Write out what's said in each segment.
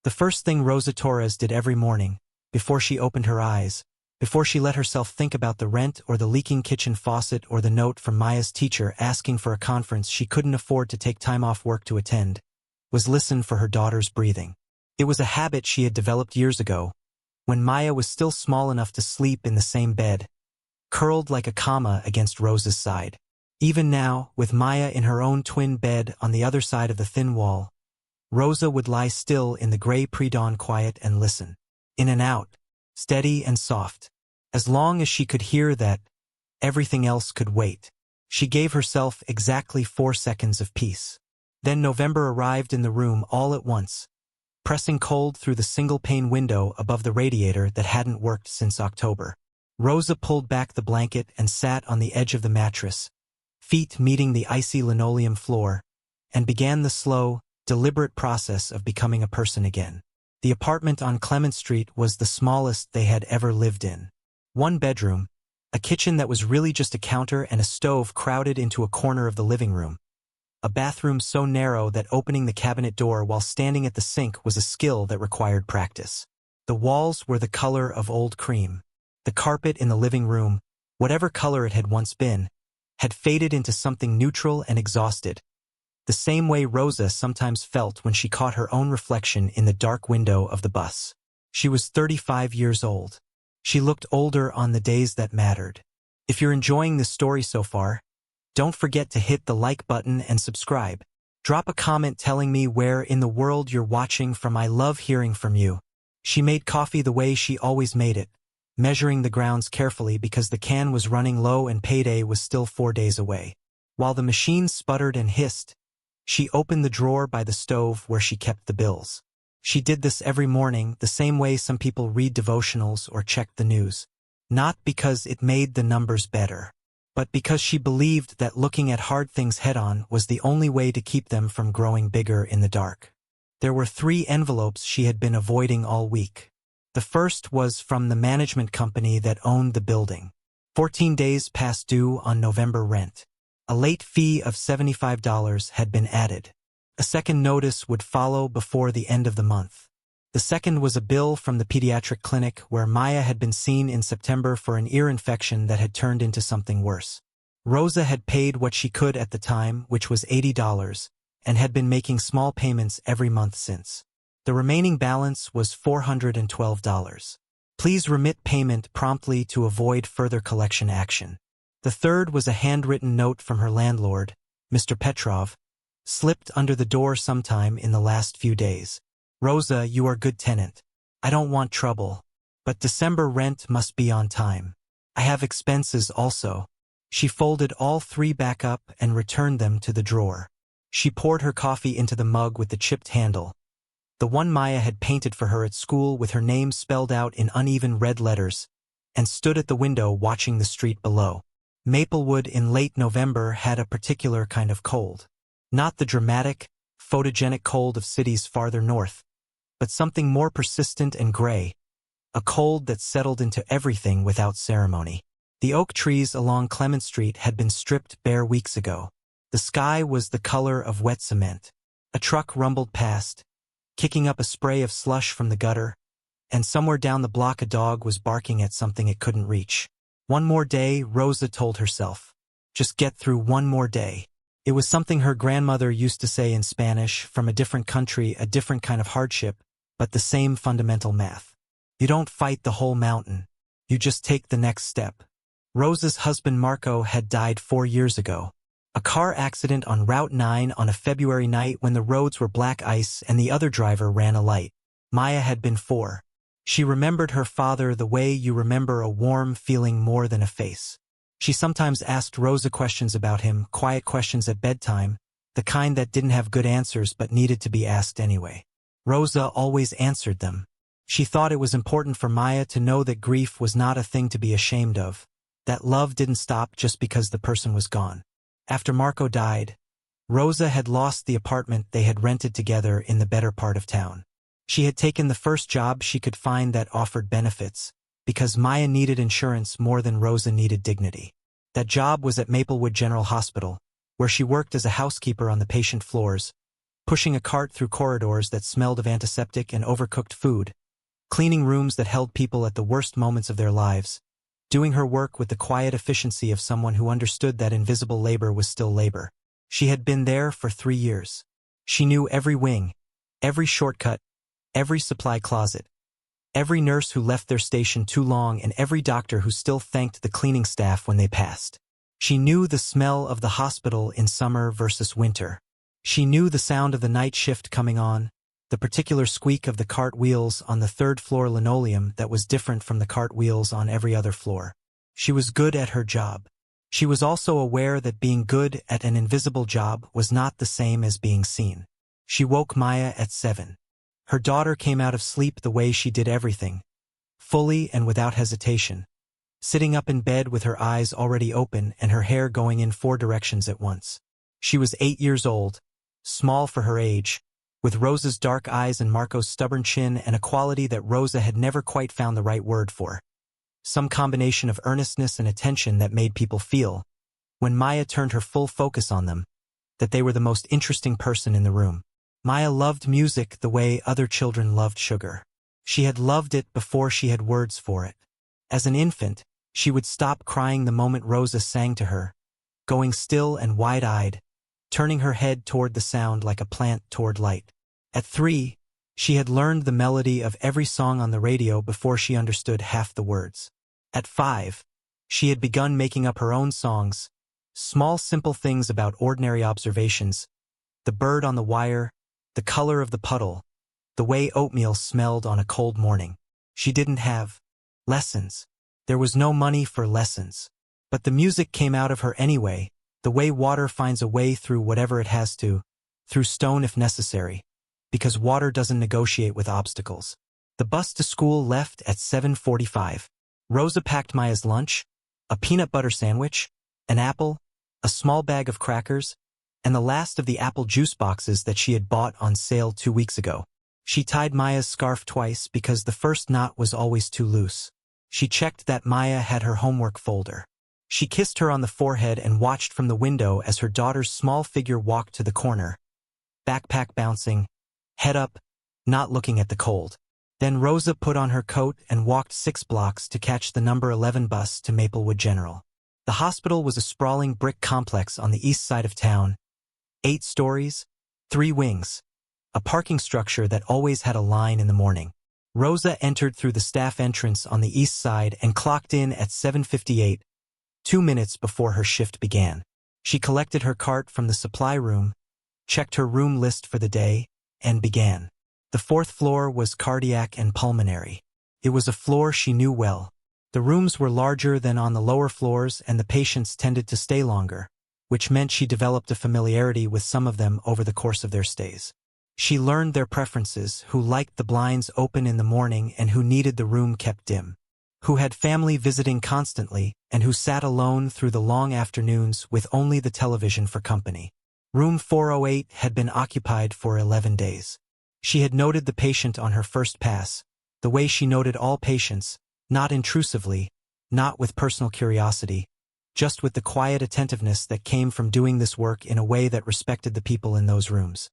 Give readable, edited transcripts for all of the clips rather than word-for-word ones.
The first thing Rosa Torres did every morning, before she opened her eyes, before she let herself think about the rent or the leaking kitchen faucet or the note from Maya's teacher asking for a conference she couldn't afford to take time off work to attend, was listen for her daughter's breathing. It was a habit she had developed years ago, when Maya was still small enough to sleep in the same bed, curled like a comma against Rosa's side. Even now, with Maya in her own twin bed on the other side of the thin wall, Rosa would lie still in the gray pre-dawn quiet and listen. In and out, steady and soft. As long as she could hear that, everything else could wait. She gave herself exactly 4 seconds of peace. Then November arrived in the room all at once, pressing cold through the single-pane window above the radiator that hadn't worked since October. Rosa pulled back the blanket and sat on the edge of the mattress, feet meeting the icy linoleum floor, and began the slow, deliberate process of becoming a person again. The apartment on Clement Street was the smallest they had ever lived in. 1 bedroom, a kitchen that was really just a counter and a stove crowded into a corner of the living room. A bathroom so narrow that opening the cabinet door while standing at the sink was a skill that required practice. The walls were the color of old cream. The carpet in the living room, whatever color it had once been, had faded into something neutral and exhausted, the same way Rosa sometimes felt when she caught her own reflection in the dark window of the bus. She was 35 years old. She looked older on the days that mattered. If you're enjoying this story so far, don't forget to hit the like button and subscribe. Drop a comment telling me where in the world you're watching from. I love hearing from you. She made coffee the way she always made it, measuring the grounds carefully because the can was running low and payday was still 4 days away. While the machine sputtered and hissed, she opened the drawer by the stove where she kept the bills. She did this every morning, the same way some people read devotionals or check the news. Not because it made the numbers better, but because she believed that looking at hard things head-on was the only way to keep them from growing bigger in the dark. There were 3 envelopes she had been avoiding all week. The first was from the management company that owned the building. 14 days past due on November rent. A late fee of $75 had been added. A second notice would follow before the end of the month. The second was a bill from the pediatric clinic where Maya had been seen in September for an ear infection that had turned into something worse. Rosa had paid what she could at the time, which was $80, and had been making small payments every month since. The remaining balance was $412. Please remit payment promptly to avoid further collection action. The third was a handwritten note from her landlord, Mr. Petrov, slipped under the door sometime in the last few days. Rosa, you are good tenant. I don't want trouble, but December rent must be on time. I have expenses also. She folded all 3 back up and returned them to the drawer. She poured her coffee into the mug with the chipped handle, the one Maya had painted for her at school with her name spelled out in uneven red letters, and stood at the window watching the street below. Maplewood in late November had a particular kind of cold. Not the dramatic, photogenic cold of cities farther north, but something more persistent and gray, a cold that settled into everything without ceremony. The oak trees along Clement Street had been stripped bare weeks ago. The sky was the color of wet cement. A truck rumbled past, kicking up a spray of slush from the gutter, and somewhere down the block a dog was barking at something it couldn't reach. One more day, Rosa told herself. Just get through one more day. It was something her grandmother used to say in Spanish, from a different country, a different kind of hardship, but the same fundamental math. You don't fight the whole mountain. You just take the next step. Rosa's husband Marco had died 4 years ago. A car accident on Route 9 on a February night when the roads were black ice and the other driver ran a light. Maya had been 4. She remembered her father the way you remember a warm feeling more than a face. She sometimes asked Rosa questions about him, quiet questions at bedtime, the kind that didn't have good answers but needed to be asked anyway. Rosa always answered them. She thought it was important for Maya to know that grief was not a thing to be ashamed of, that love didn't stop just because the person was gone. After Marco died, Rosa had lost the apartment they had rented together in the better part of town. She had taken the first job she could find that offered benefits, because Maya needed insurance more than Rosa needed dignity. That job was at Maplewood General Hospital, where she worked as a housekeeper on the patient floors, pushing a cart through corridors that smelled of antiseptic and overcooked food, cleaning rooms that held people at the worst moments of their lives, doing her work with the quiet efficiency of someone who understood that invisible labor was still labor. She had been there for 3 years. She knew every wing, every shortcut, every supply closet, every nurse who left their station too long, and every doctor who still thanked the cleaning staff when they passed. She knew the smell of the hospital in summer versus winter. She knew the sound of the night shift coming on, the particular squeak of the cart wheels on the third-floor linoleum that was different from the cart wheels on every other floor. She was good at her job. She was also aware that being good at an invisible job was not the same as being seen. She woke Maya at 7. Her daughter came out of sleep the way she did everything, fully and without hesitation, sitting up in bed with her eyes already open and her hair going in 4 directions at once. She was 8 years old, small for her age, with Rosa's dark eyes and Marco's stubborn chin and a quality that Rosa had never quite found the right word for. Some combination of earnestness and attention that made people feel, when Maya turned her full focus on them, that they were the most interesting person in the room. Maya loved music the way other children loved sugar. She had loved it before she had words for it. As an infant, she would stop crying the moment Rosa sang to her, going still and wide-eyed, turning her head toward the sound like a plant toward light. At 3, she had learned the melody of every song on the radio before she understood half the words. At 5, she had begun making up her own songs, small simple things about ordinary observations, the bird on the wire, the color of the puddle, the way oatmeal smelled on a cold morning. She didn't have lessons. There was no money for lessons. But the music came out of her anyway, the way water finds a way through whatever it has to, through stone if necessary, because water doesn't negotiate with obstacles. The bus to school left at 7:45. Rosa packed Maya's lunch, a peanut butter sandwich, an apple, a small bag of crackers, and the last of the apple juice boxes that she had bought on sale 2 weeks ago. She tied Maya's scarf twice because the first knot was always too loose. She checked that Maya had her homework folder. She kissed her on the forehead and watched from the window as her daughter's small figure walked to the corner, backpack bouncing, head up, not looking at the cold. Then Rosa put on her coat and walked 6 blocks to catch the number 11 bus to Maplewood General. The hospital was a sprawling brick complex on the east side of town, 8 stories, 3 wings, a parking structure that always had a line in the morning. Rosa entered through the staff entrance on the east side and clocked in at 7:58, 2 minutes before her shift began. She collected her cart from the supply room, checked her room list for the day, and began. The 4th floor was cardiac and pulmonary. It was a floor she knew well. The rooms were larger than on the lower floors and the patients tended to stay longer, which meant she developed a familiarity with some of them over the course of their stays. She learned their preferences, who liked the blinds open in the morning and who needed the room kept dim, who had family visiting constantly and who sat alone through the long afternoons with only the television for company. Room 408 had been occupied for 11 days. She had noted the patient on her first pass, the way she noted all patients, not intrusively, not with personal curiosity, just with the quiet attentiveness that came from doing this work in a way that respected the people in those rooms.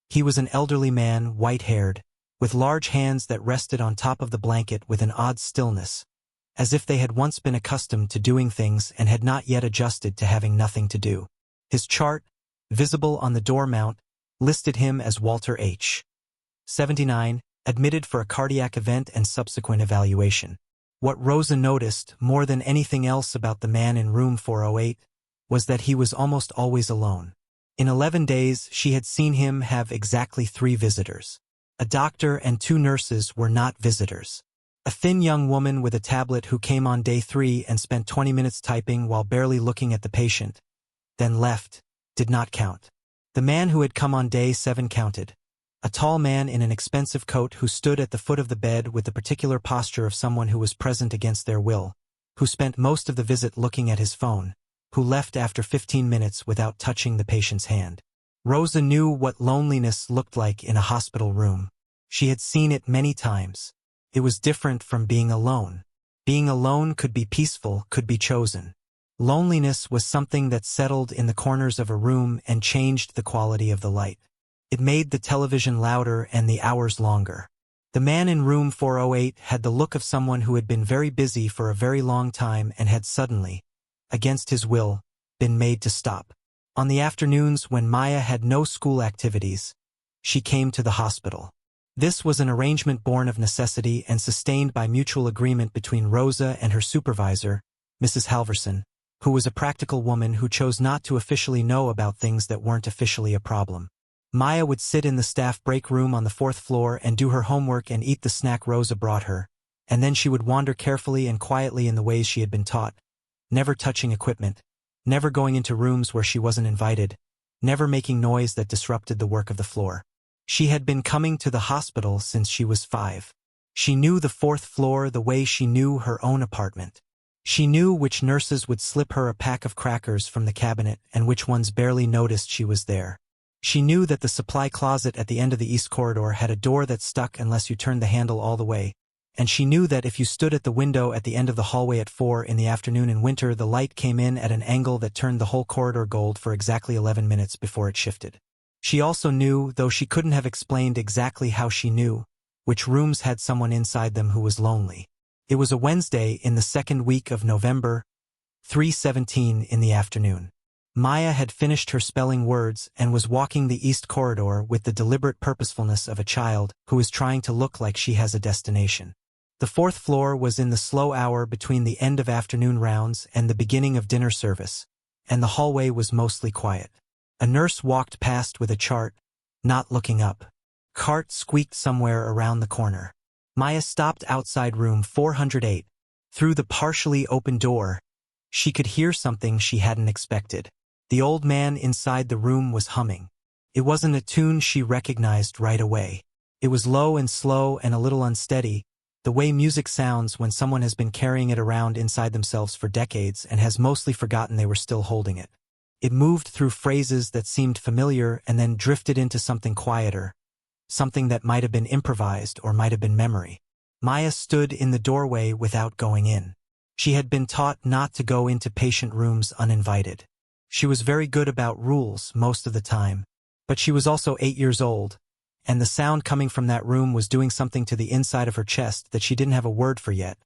He was an elderly man, white-haired, with large hands that rested on top of the blanket with an odd stillness, as if they had once been accustomed to doing things and had not yet adjusted to having nothing to do. His chart, visible on the door mount, listed him as Walter H. 79, admitted for a cardiac event and subsequent evaluation. What Rosa noticed, more than anything else about the man in room 408, was that he was almost always alone. In 11 days, she had seen him have exactly 3 visitors. A doctor and 2 nurses were not visitors. A thin young woman with a tablet who came on day 3 and spent 20 minutes typing while barely looking at the patient, then left, did not count. The man who had come on day 7 counted. A tall man in an expensive coat who stood at the foot of the bed with the particular posture of someone who was present against their will, who spent most of the visit looking at his phone, who left after 15 minutes without touching the patient's hand. Rosa knew what loneliness looked like in a hospital room. She had seen it many times. It was different from being alone. Being alone could be peaceful, could be chosen. Loneliness was something that settled in the corners of a room and changed the quality of the light. It made the television louder and the hours longer. The man in room 408 had the look of someone who had been very busy for a very long time and had suddenly, against his will, been made to stop. On the afternoons when Maya had no school activities, she came to the hospital. This was an arrangement born of necessity and sustained by mutual agreement between Rosa and her supervisor, Mrs. Halverson, who was a practical woman who chose not to officially know about things that weren't officially a problem. Maya would sit in the staff break room on the 4th floor and do her homework and eat the snack Rosa brought her, and then she would wander carefully and quietly in the ways she had been taught, never touching equipment, never going into rooms where she wasn't invited, never making noise that disrupted the work of the floor. She had been coming to the hospital since she was 5. She knew the 4th floor the way she knew her own apartment. She knew which nurses would slip her a pack of crackers from the cabinet and which ones barely noticed she was there. She knew that the supply closet at the end of the east corridor had a door that stuck unless you turned the handle all the way, and she knew that if you stood at the window at the end of the hallway at 4 in the afternoon in winter, the light came in at an angle that turned the whole corridor gold for exactly 11 minutes before it shifted. She also knew, though she couldn't have explained exactly how she knew, which rooms had someone inside them who was lonely. It was a Wednesday in the 2nd week of November, 3:17 in the afternoon. Maya had finished her spelling words and was walking the east corridor with the deliberate purposefulness of a child who is trying to look like she has a destination. The 4th floor was in the slow hour between the end of afternoon rounds and the beginning of dinner service, and the hallway was mostly quiet. A nurse walked past with a chart, not looking up. Cart squeaked somewhere around the corner. Maya stopped outside room 408. Through the partially open door, she could hear something she hadn't expected. The old man inside the room was humming. It wasn't a tune she recognized right away. It was low and slow and a little unsteady, the way music sounds when someone has been carrying it around inside themselves for decades and has mostly forgotten they were still holding it. It moved through phrases that seemed familiar and then drifted into something quieter, something that might have been improvised or might have been memory. Maya stood in the doorway without going in. She had been taught not to go into patient rooms uninvited. She was very good about rules most of the time, but she was also 8 years old, and the sound coming from that room was doing something to the inside of her chest that she didn't have a word for yet,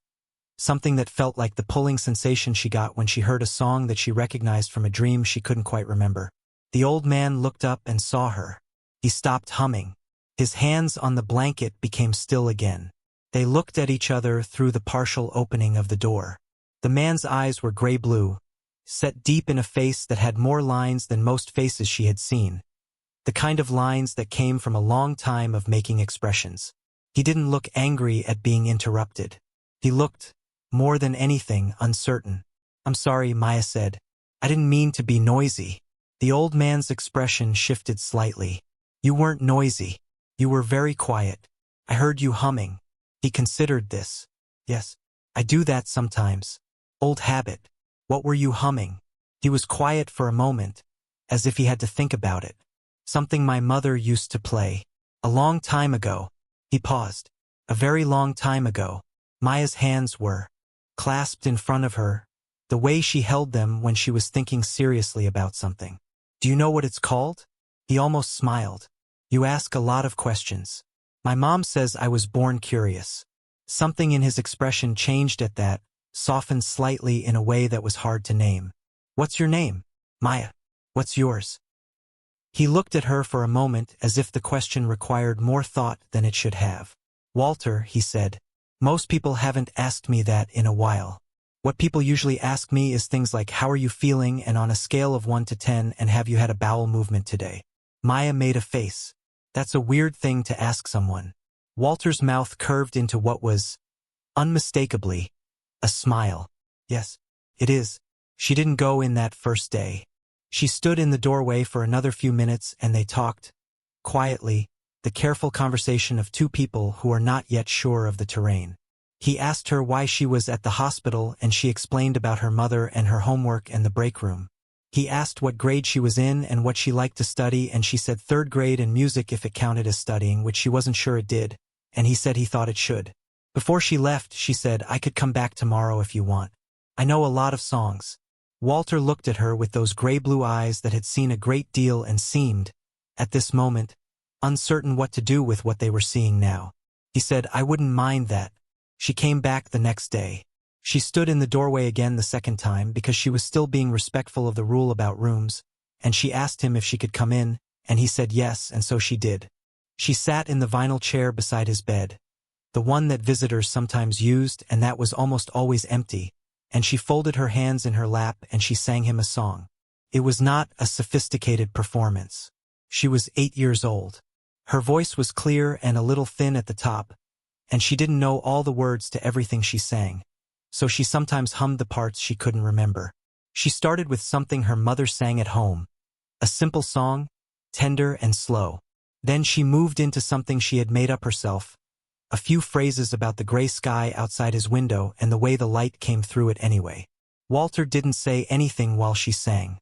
something that felt like the pulling sensation she got when she heard a song that she recognized from a dream she couldn't quite remember. The old man looked up and saw her. He stopped humming. His hands on the blanket became still again. They looked at each other through the partial opening of the door. The man's eyes were gray-blue, set deep in a face that had more lines than most faces she had seen, the kind of lines that came from a long time of making expressions. He didn't look angry at being interrupted. He looked, more than anything, uncertain. "I'm sorry," Maya said. "I didn't mean to be noisy." The old man's expression shifted slightly. "You weren't noisy. You were very quiet. I heard you humming." He considered this. "Yes, I do that sometimes. Old habit." "What were you humming?" He was quiet for a moment, as if he had to think about it. "Something my mother used to play. A long time ago." He paused. "A very long time ago." Maya's hands were clasped in front of her, the way she held them when she was thinking seriously about something. "Do you know what it's called?" He almost smiled. "You ask a lot of questions. My mom says I was born curious." Something in his expression changed at that, softened slightly in a way that was hard to name. "What's your name?" "Maya." "What's yours?" He looked at her for a moment as if the question required more thought than it should have. "Walter," he said. "Most people haven't asked me that in a while. What people usually ask me is things like, how are you feeling, and on a scale of 1 to 10, and have you had a bowel movement today?" Maya made a face. "That's a weird thing to ask someone." Walter's mouth curved into what was, unmistakably, a smile. "Yes, it is." She didn't go in that first day. She stood in the doorway for another few minutes and they talked, quietly, the careful conversation of two people who are not yet sure of the terrain. He asked her why she was at the hospital and she explained about her mother and her homework and the break room. He asked what grade she was in and what she liked to study, and she said 3rd grade and music if it counted as studying, which she wasn't sure it did, and he said he thought it should. Before she left, she said, "I could come back tomorrow if you want. I know a lot of songs." Walter looked at her with those gray-blue eyes that had seen a great deal and seemed, at this moment, uncertain what to do with what they were seeing now. He said, "I wouldn't mind that." She came back the next day. She stood in the doorway again the second time because she was still being respectful of the rule about rooms, and she asked him if she could come in, and he said yes, and so she did. She sat in the vinyl chair beside his bed, the one that visitors sometimes used, and that was almost always empty, and she folded her hands in her lap and she sang him a song. It was not a sophisticated performance. She was 8 years old. Her voice was clear and a little thin at the top, and she didn't know all the words to everything she sang, so she sometimes hummed the parts she couldn't remember. She started with something her mother sang at home, a simple song, tender and slow. Then she moved into something she had made up herself, a few phrases about the gray sky outside his window and the way the light came through it anyway. Walter didn't say anything while she sang.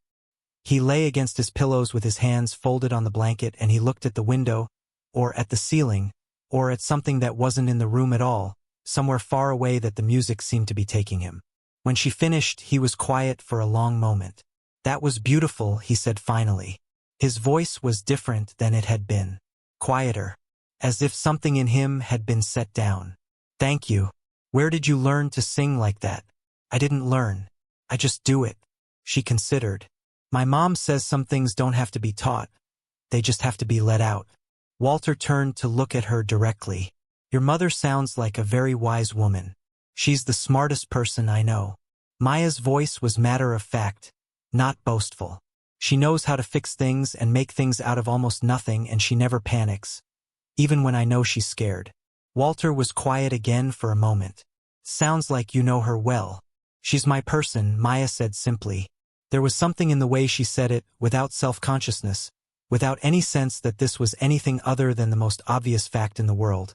He lay against his pillows with his hands folded on the blanket, and he looked at the window, or at the ceiling, or at something that wasn't in the room at all, somewhere far away that the music seemed to be taking him. When she finished, he was quiet for a long moment. "That was beautiful," he said finally. His voice was different than it had been, quieter, as if something in him had been set down. "Thank you. Where did you learn to sing like that?" "I didn't learn. I just do it." She considered. "My mom says some things don't have to be taught. They just have to be let out." Walter turned to look at her directly. "Your mother sounds like a very wise woman. She's the smartest person I know." Maya's voice was matter-of-fact, not boastful. "She knows how to fix things and make things out of almost nothing, and she never panics, even when I know she's scared." Walter was quiet again for a moment. "Sounds like you know her well." "She's my person," Maya said simply. There was something in the way she said it, without self-consciousness, without any sense that this was anything other than the most obvious fact in the world,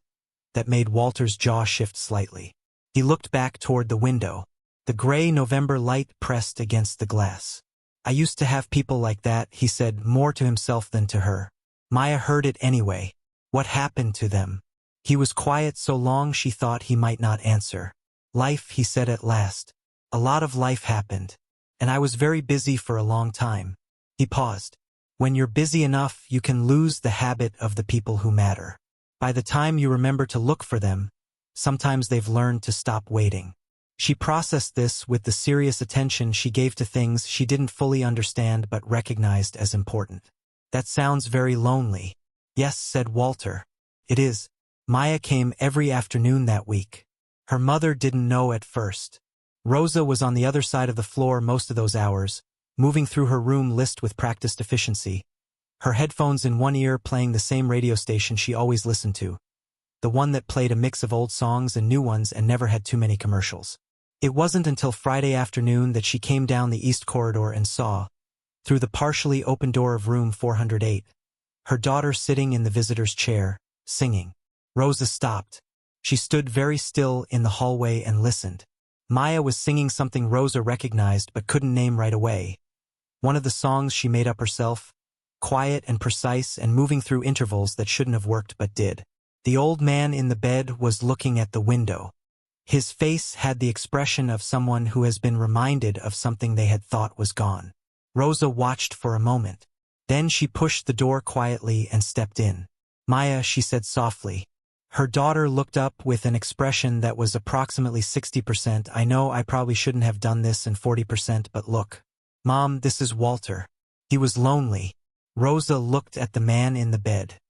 that made Walter's jaw shift slightly. He looked back toward the window. The gray November light pressed against the glass. "I used to have people like that," he said, more to himself than to her. Maya heard it anyway. What happened to them? He was quiet so long she thought he might not answer. "Life," he said at last. "A lot of life happened. And I was very busy for a long time." He paused. "When you're busy enough, you can lose the habit of the people who matter. By the time you remember to look for them, sometimes they've learned to stop waiting." She processed this with the serious attention she gave to things she didn't fully understand but recognized as important. "That sounds very lonely." "Yes," said Walter. "It is." Maya came every afternoon that week. Her mother didn't know at first. Rosa was on the other side of the floor most of those hours, moving through her room list with practiced efficiency, her headphones in one ear playing the same radio station she always listened to, the one that played a mix of old songs and new ones and never had too many commercials. It wasn't until Friday afternoon that she came down the east corridor and saw, through the partially open door of room 408, her daughter sitting in the visitor's chair, singing. Rosa stopped. She stood very still in the hallway and listened. Maya was singing something Rosa recognized but couldn't name right away. One of the songs she made up herself, quiet and precise and moving through intervals that shouldn't have worked but did. The old man in the bed was looking at the window. His face had the expression of someone who has been reminded of something they had thought was gone. Rosa watched for a moment. Then she pushed the door quietly and stepped in. "Maya," she said softly. Her daughter looked up with an expression that was approximately 60%. "I know I probably shouldn't have done this, and 40%, but look. Mom, this is Walter." He was lonely. Rosa looked at the man in the bed.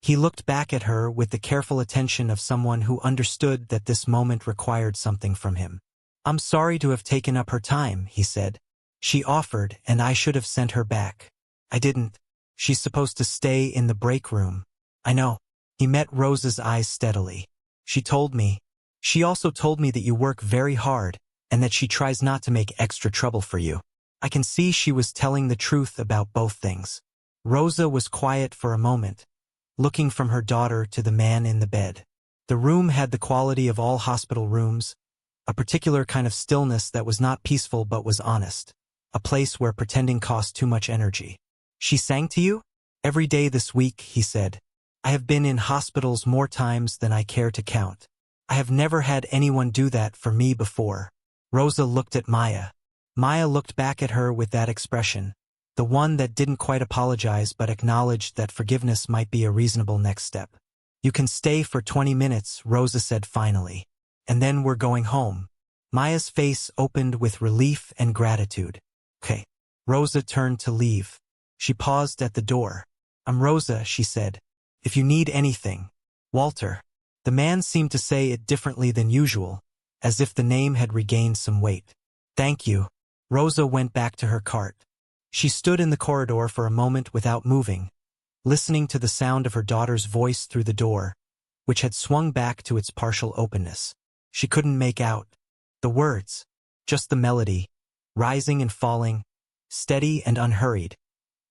He looked back at her with the careful attention of someone who understood that this moment required something from him. "I'm sorry to have taken up her time," he said. "She offered, and I should have sent her back. I didn't. She's supposed to stay in the break room." "I know." He met Rosa's eyes steadily. "She told me. She also told me that you work very hard, and that she tries not to make extra trouble for you." I can see she was telling the truth about both things. Rosa was quiet for a moment, looking from her daughter to the man in the bed. The room had the quality of all hospital rooms, a particular kind of stillness that was not peaceful but was honest, a place where pretending cost too much energy. "She sang to you?" "Every day this week," he said. "I have been in hospitals more times than I care to count. I have never had anyone do that for me before." Rosa looked at Maya. Maya looked back at her with that expression, The one that didn't quite apologize but acknowledged that forgiveness might be a reasonable next step. You can stay for 20 minutes, Rosa said finally. And then we're going home. Maya's face opened with relief and gratitude. Okay. Rosa turned to leave. She paused at the door. I'm Rosa, she said. If you need anything. Walter. The man seemed to say it differently than usual, as if the name had regained some weight. Thank you. Rosa went back to her cart. She stood in the corridor for a moment without moving, listening to the sound of her daughter's voice through the door, which had swung back to its partial openness. She couldn't make out the words, just the melody, rising and falling, steady and unhurried,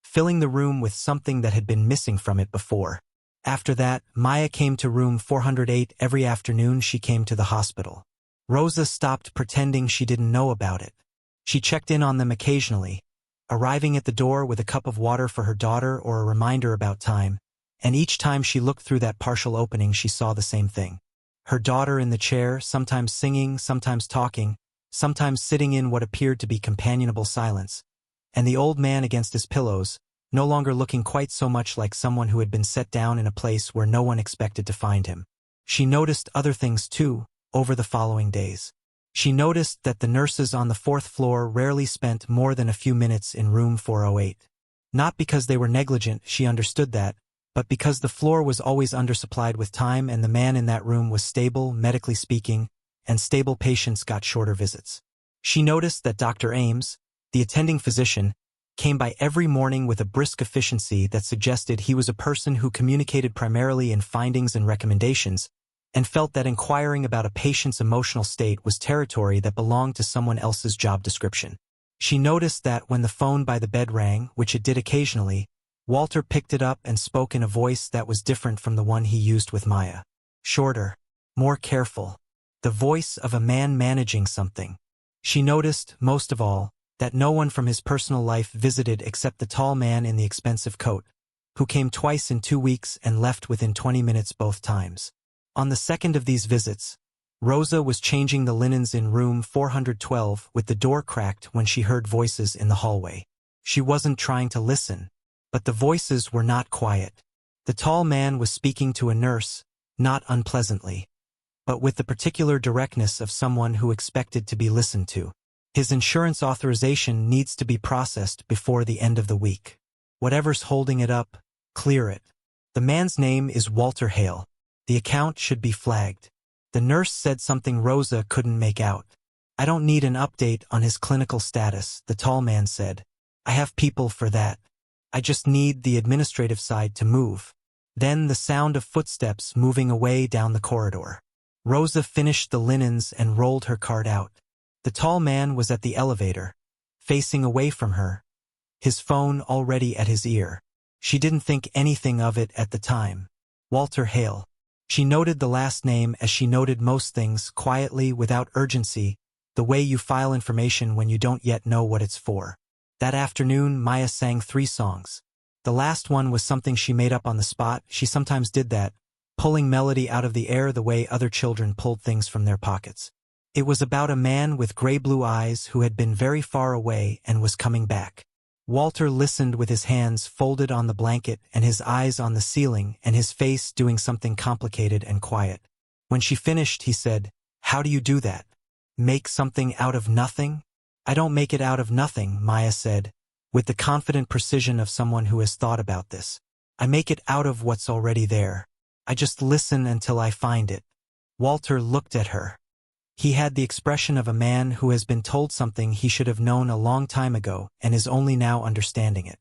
filling the room with something that had been missing from it before. After that, Maya came to room 408 every afternoon she came to the hospital. Rosa stopped pretending she didn't know about it. She checked in on them occasionally, arriving at the door with a cup of water for her daughter or a reminder about time, and each time she looked through that partial opening she saw the same thing. Her daughter in the chair, sometimes singing, sometimes talking, sometimes sitting in what appeared to be companionable silence, and the old man against his pillows, no longer looking quite so much like someone who had been set down in a place where no one expected to find him. She noticed other things too, over the following days. She noticed that the nurses on the 4th floor rarely spent more than a few minutes in room 408. Not because they were negligent, she understood that, but because the floor was always undersupplied with time and the man in that room was stable, medically speaking, and stable patients got shorter visits. She noticed that Dr. Ames, the attending physician, came by every morning with a brisk efficiency that suggested he was a person who communicated primarily in findings and recommendations, and felt that inquiring about a patient's emotional state was territory that belonged to someone else's job description. She noticed that when the phone by the bed rang, which it did occasionally, Walter picked it up and spoke in a voice that was different from the one he used with Maya. Shorter, more careful, the voice of a man managing something. She noticed, most of all, that no one from his personal life visited except the tall man in the expensive coat, who came twice in 2 weeks and left within 20 minutes both times. On the second of these visits, Rosa was changing the linens in room 412 with the door cracked when she heard voices in the hallway. She wasn't trying to listen, but the voices were not quiet. The tall man was speaking to a nurse, not unpleasantly, but with the particular directness of someone who expected to be listened to. His insurance authorization needs to be processed before the end of the week. Whatever's holding it up, clear it. The man's name is Walter Hale. The account should be flagged. The nurse said something Rosa couldn't make out. I don't need an update on his clinical status, the tall man said. I have people for that. I just need the administrative side to move. Then the sound of footsteps moving away down the corridor. Rosa finished the linens and rolled her cart out. The tall man was at the elevator, facing away from her, his phone already at his ear. She didn't think anything of it at the time. Walter Hale. She noted the last name as she noted most things, quietly, without urgency, the way you file information when you don't yet know what it's for. That afternoon, Maya sang 3 songs. The last one was something she made up on the spot. She sometimes did that, pulling melody out of the air the way other children pulled things from their pockets. It was about a man with gray-blue eyes who had been very far away and was coming back. Walter listened with his hands folded on the blanket and his eyes on the ceiling and his face doing something complicated and quiet. When she finished, he said, "How do you do that? Make something out of nothing?" "I don't make it out of nothing," Maya said, with the confident precision of someone who has thought about this. "I make it out of what's already there. I just listen until I find it." Walter looked at her. He had the expression of a man who has been told something he should have known a long time ago and is only now understanding it.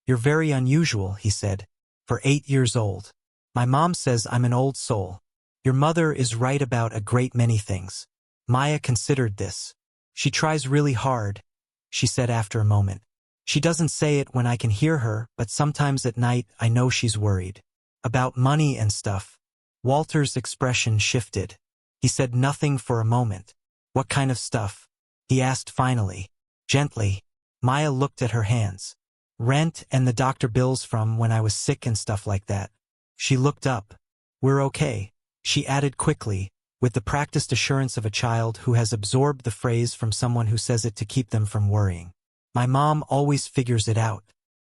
"You're very unusual," he said, "for 8 years old. My mom says I'm an old soul. Your mother is right about a great many things." Maya considered this. "She tries really hard," she said after a moment. "She doesn't say it when I can hear her, but sometimes at night I know she's worried. About money and stuff." Walter's expression shifted. He said nothing for a moment. "What kind of stuff?" he asked finally, gently. Maya looked at her hands. "Rent and the doctor bills from when I was sick and stuff like that." She looked up. "We're okay," she added quickly, with the practiced assurance of a child who has absorbed the phrase from someone who says it to keep them from worrying. My mom always figures it out.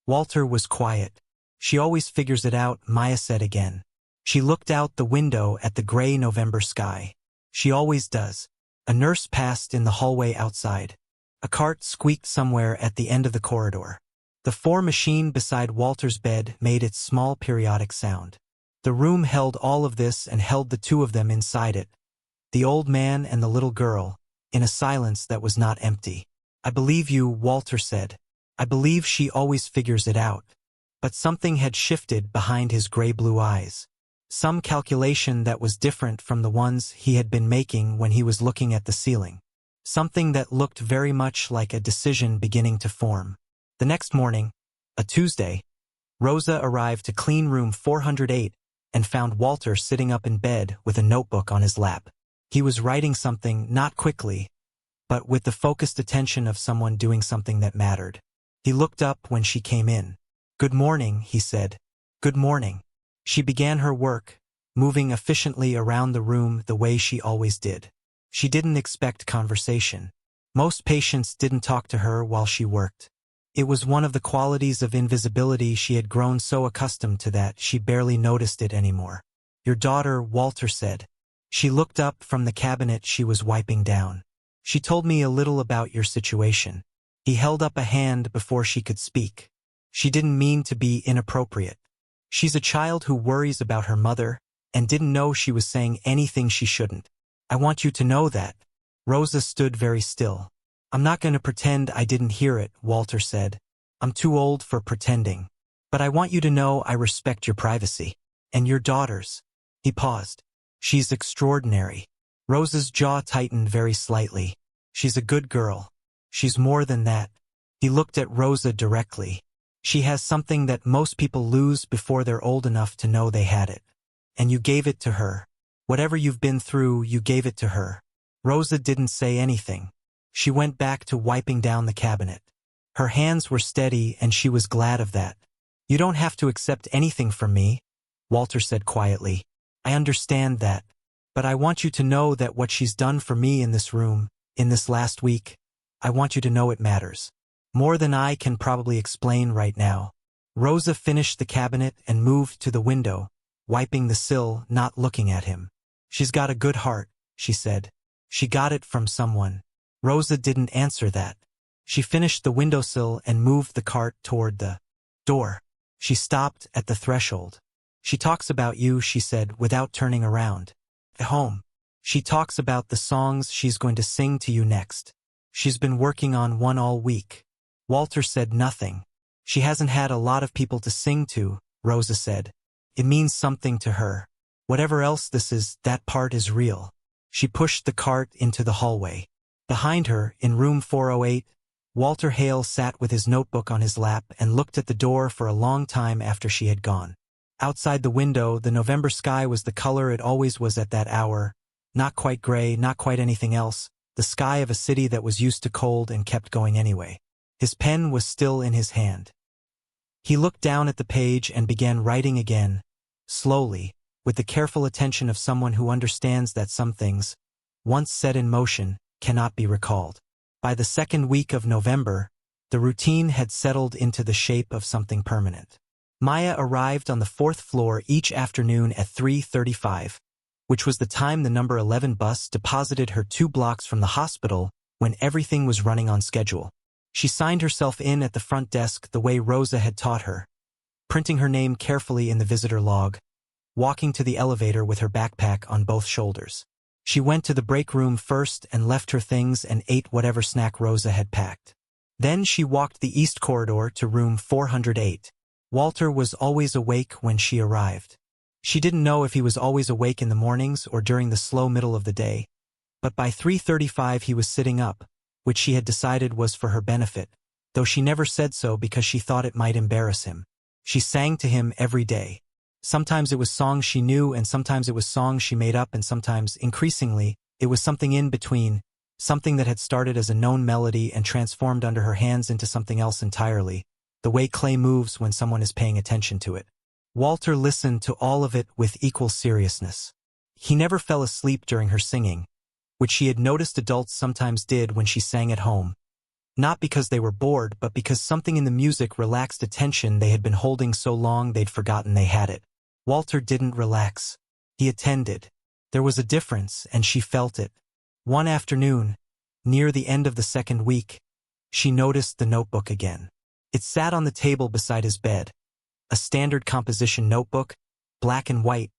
Walter was quiet. She always figures it out, Maya said again. She looked out the window at the gray November sky. She always does. A nurse passed in the hallway outside. A cart squeaked somewhere at the end of the corridor. The 4 machine beside Walter's bed made its small periodic sound. The room held all of this and held the 2 of them inside it, the old man and the little girl, in a silence that was not empty. I believe you, Walter said. I believe she always figures it out. But something had shifted behind his gray-blue eyes. Some calculation that was different from the ones he had been making when he was looking at the ceiling. Something that looked very much like a decision beginning to form. The next morning, a Tuesday, Rosa arrived to clean room 408 and found Walter sitting up in bed with a notebook on his lap. He was writing something, not quickly, but with the focused attention of someone doing something that mattered. He looked up when she came in. "Good morning," he said. "Good morning." She began her work, moving efficiently around the room the way she always did. She didn't expect conversation. Most patients didn't talk to her while she worked. It was one of the qualities of invisibility she had grown so accustomed to that she barely noticed it anymore. "Your daughter," Walter said. She looked up from the cabinet she was wiping down. "She told me a little about your situation." He held up a hand before she could speak. She didn't mean to be inappropriate. "She's a child who worries about her mother and didn't know she was saying anything she shouldn't. I want you to know that." Rosa stood very still. "I'm not going to pretend I didn't hear it," Walter said. "I'm too old for pretending. But I want you to know I respect your privacy. And your daughter's." He paused. "She's extraordinary." Rosa's jaw tightened very slightly. "She's a good girl. She's more than that." He looked at Rosa directly. "She has something that most people lose before they're old enough to know they had it. And you gave it to her. Whatever you've been through, you gave it to her." Rosa didn't say anything. She went back to wiping down the cabinet. Her hands were steady and she was glad of that. "You don't have to accept anything from me," Walter said quietly. "I understand that. But I want you to know that what she's done for me in this room, in this last week, I want you to know it matters. More than I can probably explain right now." Rosa finished the cabinet and moved to the window, wiping the sill, not looking at him. "She's got a good heart," she said. "She got it from someone." Rosa didn't answer that. She finished the windowsill and moved the cart toward the door. She stopped at the threshold. "She talks about you," she said, without turning around. "At home. She talks about the songs she's going to sing to you next. She's been working on one all week." Walter said nothing. "She hasn't had a lot of people to sing to," Rosa said. "It means something to her. Whatever else this is, that part is real." She pushed the cart into the hallway. Behind her, in room 408, Walter Hale sat with his notebook on his lap and looked at the door for a long time after she had gone. Outside the window, the November sky was the color it always was at that hour, not quite gray, not quite anything else, the sky of a city that was used to cold and kept going anyway. His pen was still in his hand. He looked down at the page and began writing again, slowly, with the careful attention of someone who understands that some things, once set in motion, cannot be recalled. By the second week of November, the routine had settled into the shape of something permanent. Maya arrived on the 4th floor each afternoon at 3:35, which was the time the number 11 bus deposited her 2 blocks from the hospital when everything was running on schedule. She signed herself in at the front desk the way Rosa had taught her, printing her name carefully in the visitor log, walking to the elevator with her backpack on both shoulders. She went to the break room first and left her things and ate whatever snack Rosa had packed. Then she walked the east corridor to room 408. Walter was always awake when she arrived. She didn't know if he was always awake in the mornings or during the slow middle of the day, but by 3:35 he was sitting up, which she had decided was for her benefit, though she never said so because she thought it might embarrass him. She sang to him every day. Sometimes it was songs she knew, and sometimes it was songs she made up, and sometimes, increasingly, it was something in between, something that had started as a known melody and transformed under her hands into something else entirely, the way clay moves when someone is paying attention to it. Walter listened to all of it with equal seriousness. He never fell asleep during her singing, which she had noticed adults sometimes did when she sang at home. Not because they were bored, but because something in the music relaxed a tension they had been holding so long they'd forgotten they had it. Walter didn't relax. He attended. There was a difference, and she felt it. One afternoon, near the end of the second week, she noticed the notebook again. It sat on the table beside his bed. A standard composition notebook, black and white,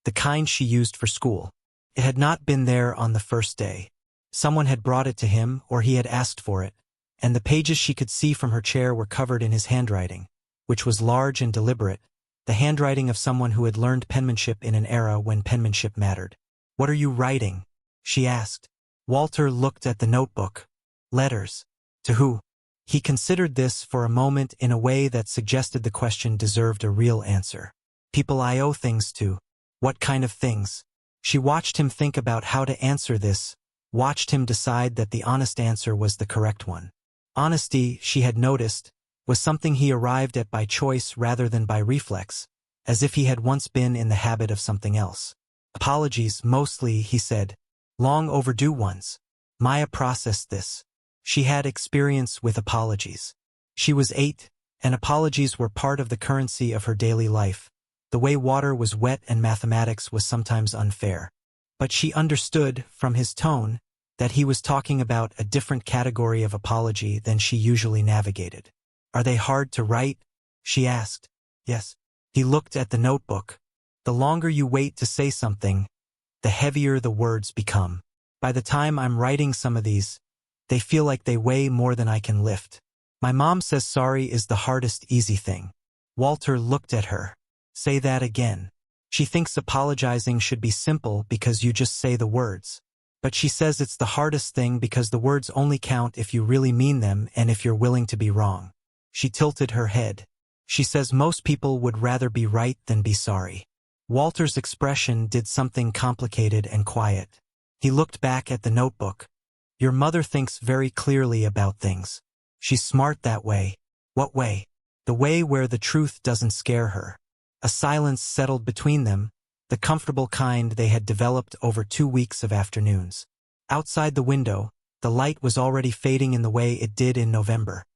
the kind she used for school. It had not been there on the first day. Someone had brought it to him, or he had asked for it, and the pages she could see from her chair were covered in his handwriting, which was large and deliberate, the handwriting of someone who had learned penmanship in an era when penmanship mattered. "What are you writing?" she asked. Walter looked at the notebook. Letters. To who? He considered this for a moment in a way that suggested the question deserved a real answer. People I owe things to. What kind of things? She watched him think about how to answer this, watched him decide that the honest answer was the correct one. Honesty, she had noticed, was something he arrived at by choice rather than by reflex, as if he had once been in the habit of something else. Apologies, mostly, he said. Long overdue ones. Maya processed this. She had experience with apologies. She was 8, and apologies were part of the currency of her daily life. The way water was wet and mathematics was sometimes unfair. But she understood, from his tone, that he was talking about a different category of apology than she usually navigated. "Are they hard to write?" she asked. "Yes." He looked at the notebook. "The longer you wait to say something, the heavier the words become. By the time I'm writing some of these, they feel like they weigh more than I can lift. My mom says sorry is the hardest easy thing." Walter looked at her. "Say that again." "She thinks apologizing should be simple because you just say the words. But she says it's the hardest thing because the words only count if you really mean them and if you're willing to be wrong." She tilted her head. "She says most people would rather be right than be sorry." Walter's expression did something complicated and quiet. He looked back at the notebook. "Your mother thinks very clearly about things. She's smart that way." "What way?" "The way where the truth doesn't scare her." A silence settled between them, the comfortable kind they had developed over 2 weeks of afternoons. Outside the window, the light was already fading in the way it did in November.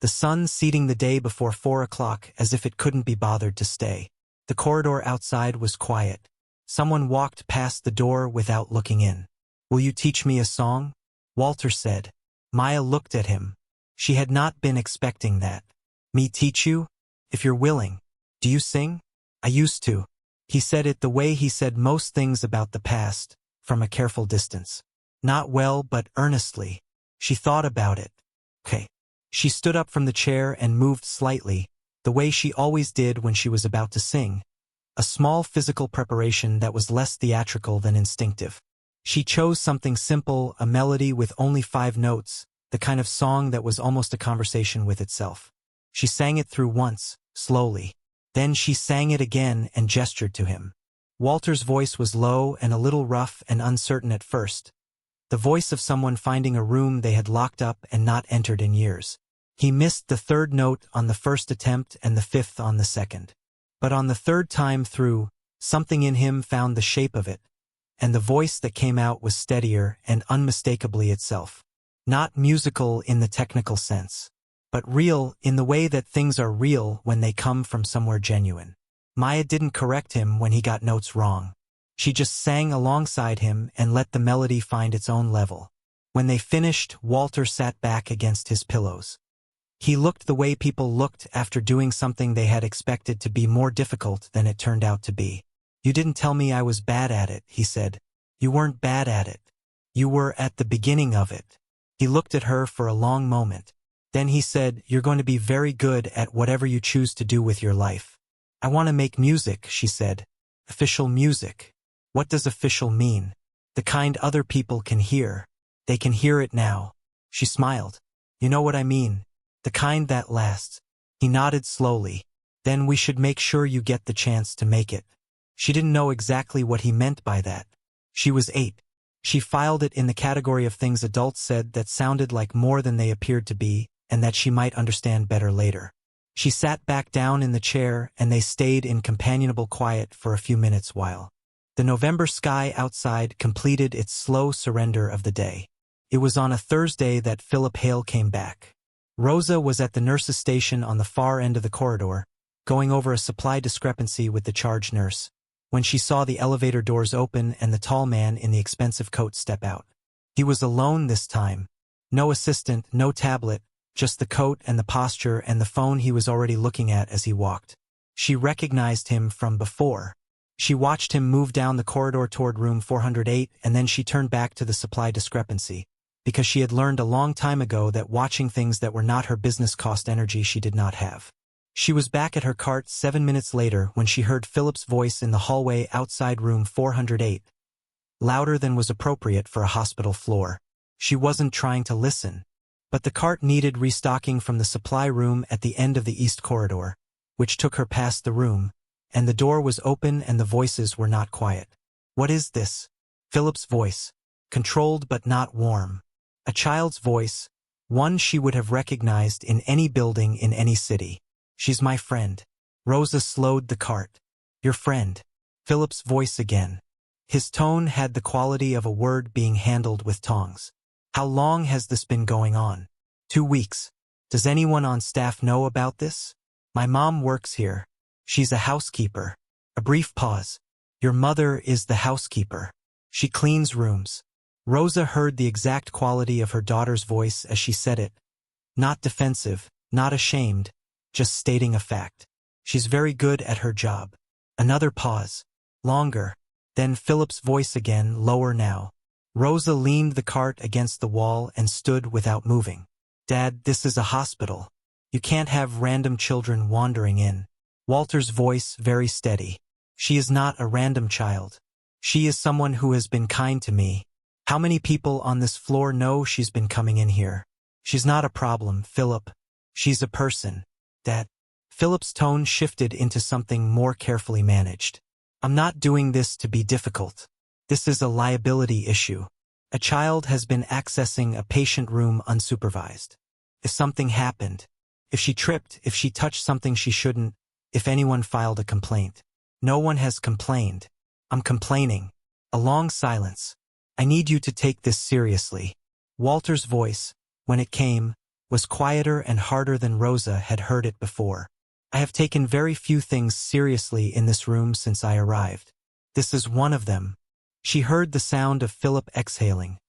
The sun seeding the day before 4 o'clock as if it couldn't be bothered to stay. The corridor outside was quiet. Someone walked past the door without looking in. "Will you teach me a song?" Walter said. Maya looked at him. She had not been expecting that. "Me teach you? If you're willing. Do you sing?" "I used to." He said it the way he said most things about the past, from a careful distance. Not well, but earnestly. She thought about it. "Okay." She stood up from the chair and moved slightly, the way she always did when she was about to sing. A small physical preparation that was less theatrical than instinctive. She chose something simple, a melody with only 5 notes, the kind of song that was almost a conversation with itself. She sang it through once, slowly. Then she sang it again and gestured to him. Walter's voice was low and a little rough and uncertain at first. The voice of someone finding a room they had locked up and not entered in years. He missed the 3rd note on the first attempt and the 5th on the second. But on the 3rd time through, something in him found the shape of it, and the voice that came out was steadier and unmistakably itself. Not musical in the technical sense, but real in the way that things are real when they come from somewhere genuine. Maya didn't correct him when he got notes wrong. She just sang alongside him and let the melody find its own level. When they finished, Walter sat back against his pillows. He looked the way people looked after doing something they had expected to be more difficult than it turned out to be. "You didn't tell me I was bad at it," he said. "You weren't bad at it. You were at the beginning of it." He looked at her for a long moment. Then he said, "You're going to be very good at whatever you choose to do with your life." "I want to make music," she said. "Official music." "What does official mean?" "The kind other people can hear. They can hear it now." She smiled. "You know what I mean. The kind that lasts." He nodded slowly. "Then we should make sure you get the chance to make it." She didn't know exactly what he meant by that. She was 8. She filed it in the category of things adults said that sounded like more than they appeared to be, and that she might understand better later. She sat back down in the chair, and they stayed in companionable quiet for a few minutes while the November sky outside completed its slow surrender of the day. It was on a Thursday that Philip Hale came back. Rosa was at the nurse's station on the far end of the corridor, going over a supply discrepancy with the charge nurse, when she saw the elevator doors open and the tall man in the expensive coat step out. He was alone this time. No assistant, no tablet, just the coat and the posture and the phone he was already looking at as he walked. She recognized him from before. She watched him move down the corridor toward room 408, and then she turned back to the supply discrepancy, because she had learned a long time ago that watching things that were not her business cost energy she did not have. She was back at her cart 7 minutes later when she heard Philip's voice in the hallway outside room 408, louder than was appropriate for a hospital floor. She wasn't trying to listen, but the cart needed restocking from the supply room at the end of the east corridor, which took her past the room, and the door was open and the voices were not quiet. "What is this?" Philip's voice, controlled but not warm. A child's voice, one she would have recognized in any building in any city. "She's my friend." Rosa slowed the cart. "Your friend." Philip's voice again. His tone had the quality of a word being handled with tongs. "How long has this been going on?" 2 weeks. "Does anyone on staff know about this?" "My mom works here. She's a housekeeper." A brief pause. "Your mother is the housekeeper. She cleans rooms." Rosa heard the exact quality of her daughter's voice as she said it. Not defensive, not ashamed, just stating a fact. "She's very good at her job." Another pause. Longer. Then Philip's voice again, lower now. Rosa leaned the cart against the wall and stood without moving. "Dad, this is a hospital. You can't have random children wandering in." Walter's voice very steady. "She is not a random child. She is someone who has been kind to me. How many people on this floor know she's been coming in here? She's not a problem, Philip. She's a person." "Dad." Philip's tone shifted into something more carefully managed. "I'm not doing this to be difficult. This is a liability issue. A child has been accessing a patient room unsupervised. If something happened, if she tripped, if she touched something she shouldn't, if anyone filed a complaint." "No one has complained." "I'm complaining." A long silence. "I need you to take this seriously." Walter's voice, when it came, was quieter and harder than Rosa had heard it before. "I have taken very few things seriously in this room since I arrived. This is one of them." She heard the sound of Philip exhaling,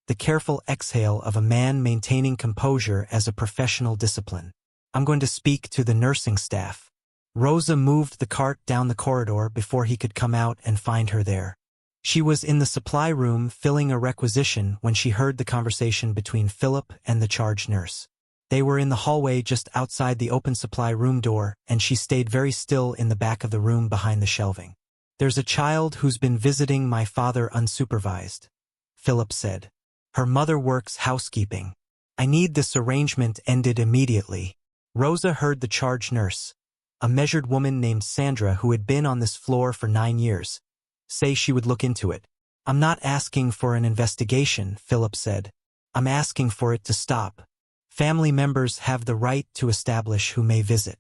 the careful exhale of a man maintaining composure as a professional discipline. "I'm going to speak to the nursing staff." Rosa moved the cart down the corridor before he could come out and find her there. She was in the supply room filling a requisition when she heard the conversation between Philip and the charge nurse. They were in the hallway just outside the open supply room door, and she stayed very still in the back of the room behind the shelving. "There's a child who's been visiting my father unsupervised," Philip said. "Her mother works housekeeping. I need this arrangement ended immediately." Rosa heard the charge nurse, a measured woman named Sandra who had been on this floor for 9 years, say she would look into it. "I'm not asking for an investigation," Philip said. "I'm asking for it to stop. Family members have the right to establish who may visit."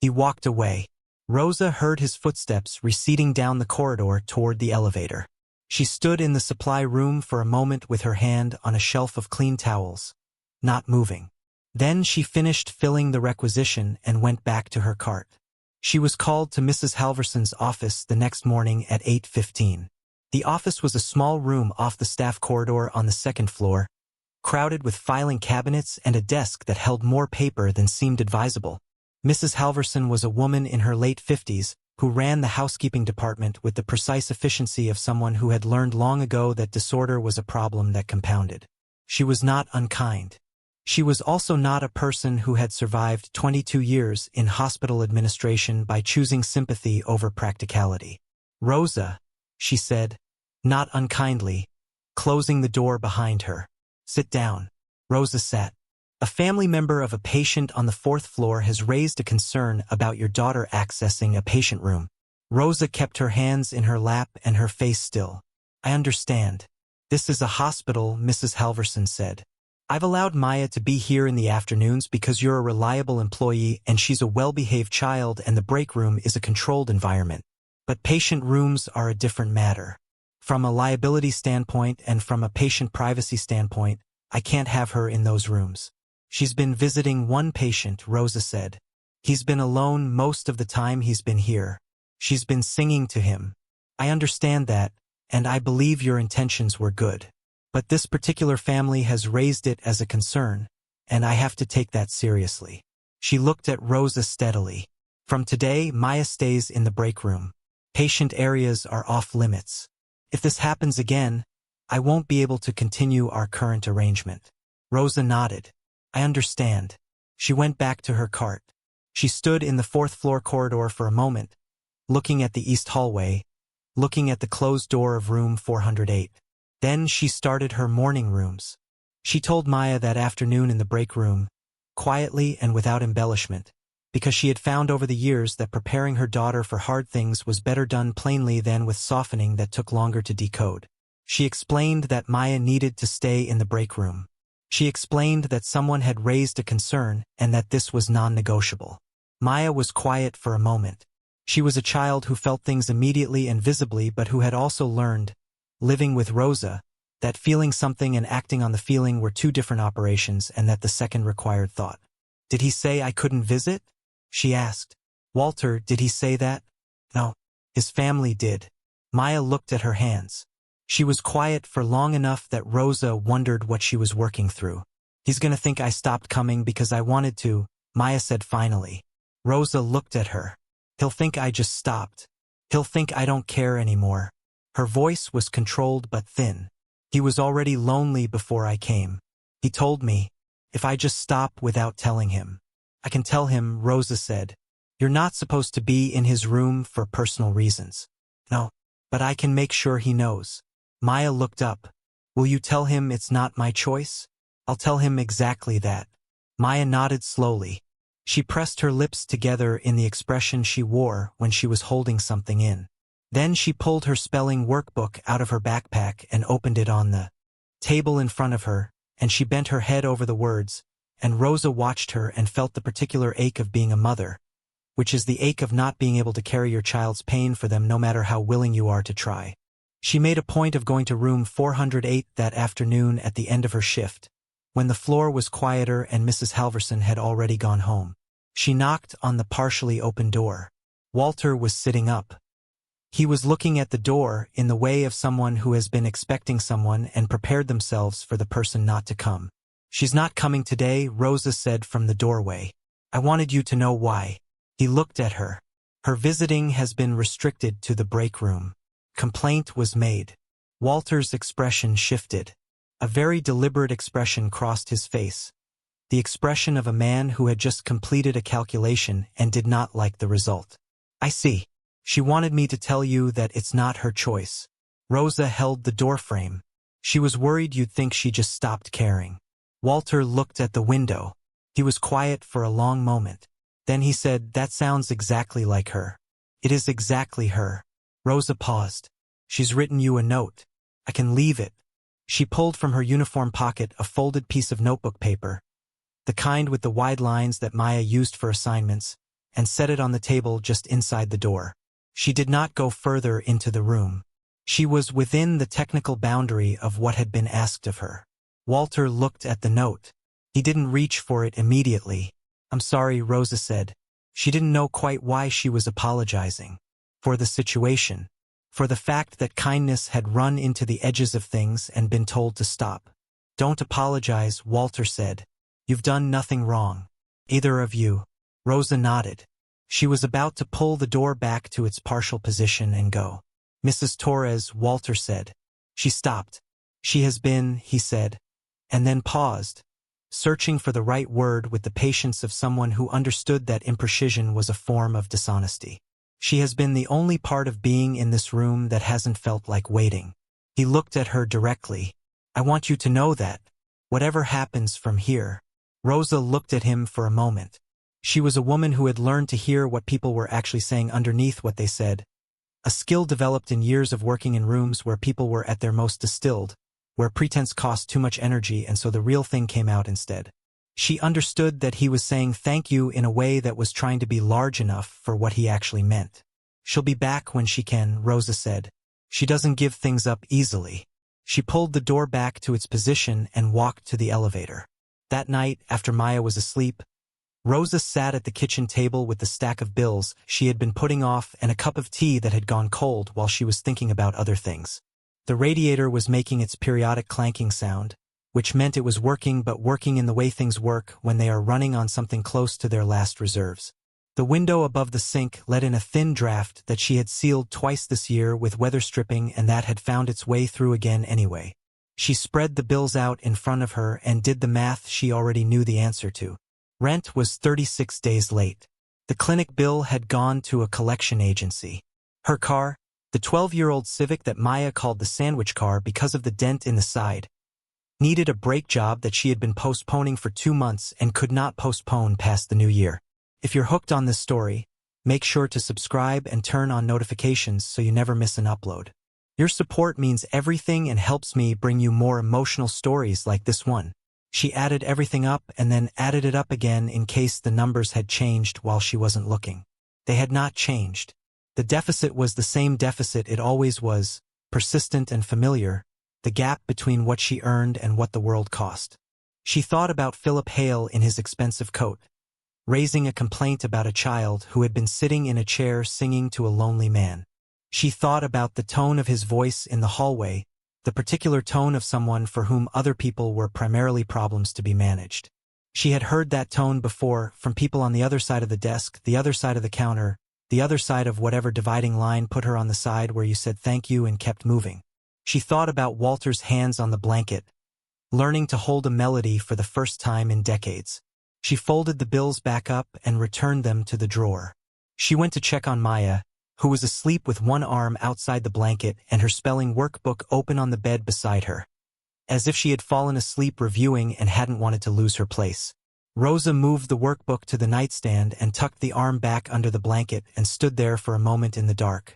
He walked away. Rosa heard his footsteps receding down the corridor toward the elevator. She stood in the supply room for a moment with her hand on a shelf of clean towels, not moving. Then she finished filling the requisition and went back to her cart. She was called to Mrs. Halverson's office the next morning at 8:15. The office was a small room off the staff corridor on the second floor, crowded with filing cabinets and a desk that held more paper than seemed advisable. Mrs. Halverson was a woman in her late 50s who ran the housekeeping department with the precise efficiency of someone who had learned long ago that disorder was a problem that compounded. She was not unkind. She was also not a person who had survived 22 years in hospital administration by choosing sympathy over practicality. "Rosa," she said, not unkindly, closing the door behind her. "Sit down." Rosa sat. "A family member of a patient on the 4th floor has raised a concern about your daughter accessing a patient room." Rosa kept her hands in her lap and her face still. "I understand. This is a hospital," Mrs. Halverson said. "I've allowed Maya to be here in the afternoons because you're a reliable employee and she's a well-behaved child and the break room is a controlled environment. But patient rooms are a different matter. From a liability standpoint and from a patient privacy standpoint, I can't have her in those rooms. She's been visiting one patient, Rosa said. He's been alone most of the time he's been here. She's been singing to him. I understand that, and I believe your intentions were good. But this particular family has raised it as a concern, and I have to take that seriously. She looked at Rosa steadily. From today, Maya stays in the break room. Patient areas are off limits. If this happens again, I won't be able to continue our current arrangement. Rosa nodded. I understand. She went back to her cart. She stood in the fourth-floor corridor for a moment, looking at the east hallway, looking at the closed door of room 408. Then she started her morning rooms. She told Maya that afternoon in the break room, quietly and without embellishment, because she had found over the years that preparing her daughter for hard things was better done plainly than with softening that took longer to decode. She explained that Maya needed to stay in the break room. She explained that someone had raised a concern and that this was non-negotiable. Maya was quiet for a moment. She was a child who felt things immediately and visibly but who had also learned, living with Rosa, that feeling something and acting on the feeling were two different operations and that the second required thought. Did he say I couldn't visit? She asked. Walter, did he say that? No. His family did. Maya looked at her hands. She was quiet for long enough that Rosa wondered what she was working through. He's gonna think I stopped coming because I wanted to, Maya said finally. Rosa looked at her. He'll think I just stopped. He'll think I don't care anymore. Her voice was controlled but thin. He was already lonely before I came. He told me, if I just stop without telling him. I can tell him, Rosa said. You're not supposed to be in his room for personal reasons. No, but I can make sure he knows. Maya looked up. Will you tell him it's not my choice? I'll tell him exactly that. Maya nodded slowly. She pressed her lips together in the expression she wore when she was holding something in. Then she pulled her spelling workbook out of her backpack and opened it on the table in front of her, and she bent her head over the words, and Rosa watched her and felt the particular ache of being a mother, which is the ache of not being able to carry your child's pain for them no matter how willing you are to try. She made a point of going to room 408 that afternoon at the end of her shift, when the floor was quieter and Mrs. Halverson had already gone home. She knocked on the partially open door. Walter was sitting up. He was looking at the door in the way of someone who has been expecting someone and prepared themselves for the person not to come. She's not coming today, Rosa said from the doorway. I wanted you to know why. He looked at her. Her visiting has been restricted to the break room. Complaint was made. Walter's expression shifted. A very deliberate expression crossed his face. The expression of a man who had just completed a calculation and did not like the result. I see. She wanted me to tell you that it's not her choice. Rosa held the doorframe. She was worried you'd think she just stopped caring. Walter looked at the window. He was quiet for a long moment. Then he said, that sounds exactly like her. It is exactly her. Rosa paused. She's written you a note. I can leave it. She pulled from her uniform pocket a folded piece of notebook paper, the kind with the wide lines that Maya used for assignments, and set it on the table just inside the door. She did not go further into the room. She was within the technical boundary of what had been asked of her. Walter looked at the note. He didn't reach for it immediately. I'm sorry, Rosa said. She didn't know quite why she was apologizing. For the situation. For the fact that kindness had run into the edges of things and been told to stop. Don't apologize, Walter said. You've done nothing wrong. Either of you. Rosa nodded. She was about to pull the door back to its partial position and go. Mrs. Torres, Walter said. She stopped. She has been, he said, and then paused, searching for the right word with the patience of someone who understood that imprecision was a form of dishonesty. She has been the only part of being in this room that hasn't felt like waiting. He looked at her directly. I want you to know that, whatever happens from here. Rosa looked at him for a moment. She was a woman who had learned to hear what people were actually saying underneath what they said. A skill developed in years of working in rooms where people were at their most distilled, where pretense cost too much energy and so the real thing came out instead. She understood that he was saying thank you in a way that was trying to be large enough for what he actually meant. She'll be back when she can, Rosa said. She doesn't give things up easily. She pulled the door back to its position and walked to the elevator. That night, after Maya was asleep, Rosa sat at the kitchen table with the stack of bills she had been putting off and a cup of tea that had gone cold while she was thinking about other things. The radiator was making its periodic clanking sound, which meant it was working, but working in the way things work when they are running on something close to their last reserves. The window above the sink let in a thin draft that she had sealed twice this year with weather stripping and that had found its way through again anyway. She spread the bills out in front of her and did the math she already knew the answer to. Rent was 36 days late. The clinic bill had gone to a collection agency. Her car, the 12-year-old Civic that Maya called the sandwich car because of the dent in the side, needed a brake job that she had been postponing for 2 months and could not postpone past the new year. If you're hooked on this story, make sure to subscribe and turn on notifications so you never miss an upload. Your support means everything and helps me bring you more emotional stories like this one. She added everything up and then added it up again in case the numbers had changed while she wasn't looking. They had not changed. The deficit was the same deficit it always was, persistent and familiar, the gap between what she earned and what the world cost. She thought about Philip Hale in his expensive coat, raising a complaint about a child who had been sitting in a chair singing to a lonely man. She thought about the tone of his voice in the hallway, the particular tone of someone for whom other people were primarily problems to be managed. She had heard that tone before from people on the other side of the desk, the other side of the counter, the other side of whatever dividing line put her on the side where you said thank you and kept moving. She thought about Walter's hands on the blanket, learning to hold a melody for the first time in decades. She folded the bills back up and returned them to the drawer. She went to check on Maya, who was asleep with one arm outside the blanket and her spelling workbook open on the bed beside her, as if she had fallen asleep reviewing and hadn't wanted to lose her place. Rosa moved the workbook to the nightstand and tucked the arm back under the blanket and stood there for a moment in the dark,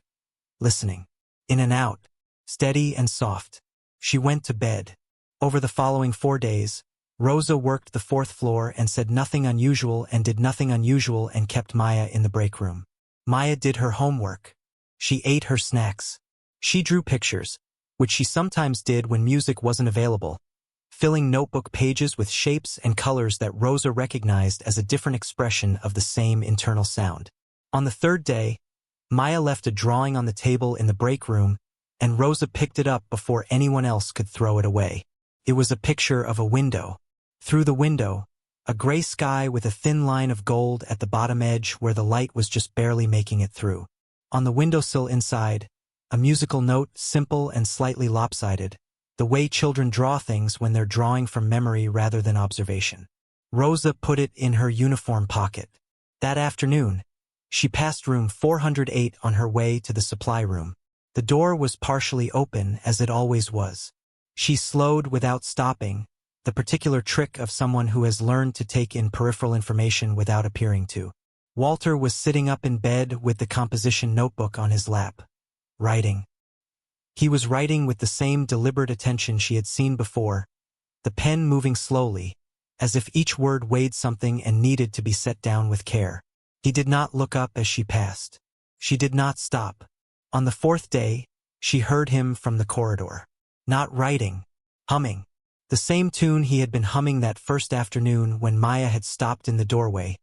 listening. In and out, steady and soft. She went to bed. Over the following 4 days, Rosa worked the 4th floor and said nothing unusual and did nothing unusual and kept Maya in the break room. Maya did her homework. She ate her snacks. She drew pictures, which she sometimes did when music wasn't available, filling notebook pages with shapes and colors that Rosa recognized as a different expression of the same internal sound. On the 3rd day, Maya left a drawing on the table in the break room, and Rosa picked it up before anyone else could throw it away. It was a picture of a window. Through the window, a gray sky with a thin line of gold at the bottom edge where the light was just barely making it through. On the windowsill inside, a musical note, simple and slightly lopsided, the way children draw things when they're drawing from memory rather than observation. Rosa put it in her uniform pocket. That afternoon, she passed room 408 on her way to the supply room. The door was partially open, as it always was. She slowed without stopping, the particular trick of someone who has learned to take in peripheral information without appearing to. Walter was sitting up in bed with the composition notebook on his lap, writing. He was writing with the same deliberate attention she had seen before, the pen moving slowly, as if each word weighed something and needed to be set down with care. He did not look up as she passed. She did not stop. On the 4th day, she heard him from the corridor. Not writing, humming. The same tune he had been humming that first afternoon when Maya had stopped in the doorway,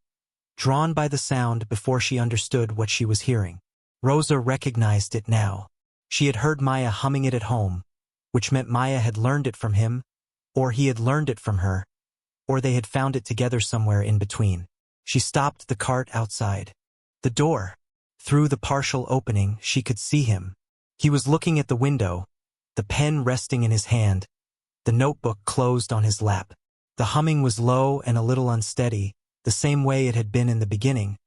drawn by the sound before she understood what she was hearing. Rosa recognized it now. She had heard Maya humming it at home, which meant Maya had learned it from him, or he had learned it from her, or they had found it together somewhere in between. She stopped the cart outside. The door. Through the partial opening, she could see him. He was looking at the window, the pen resting in his hand, the notebook closed on his lap. The humming was low and a little unsteady, the same way it had been in the beginning,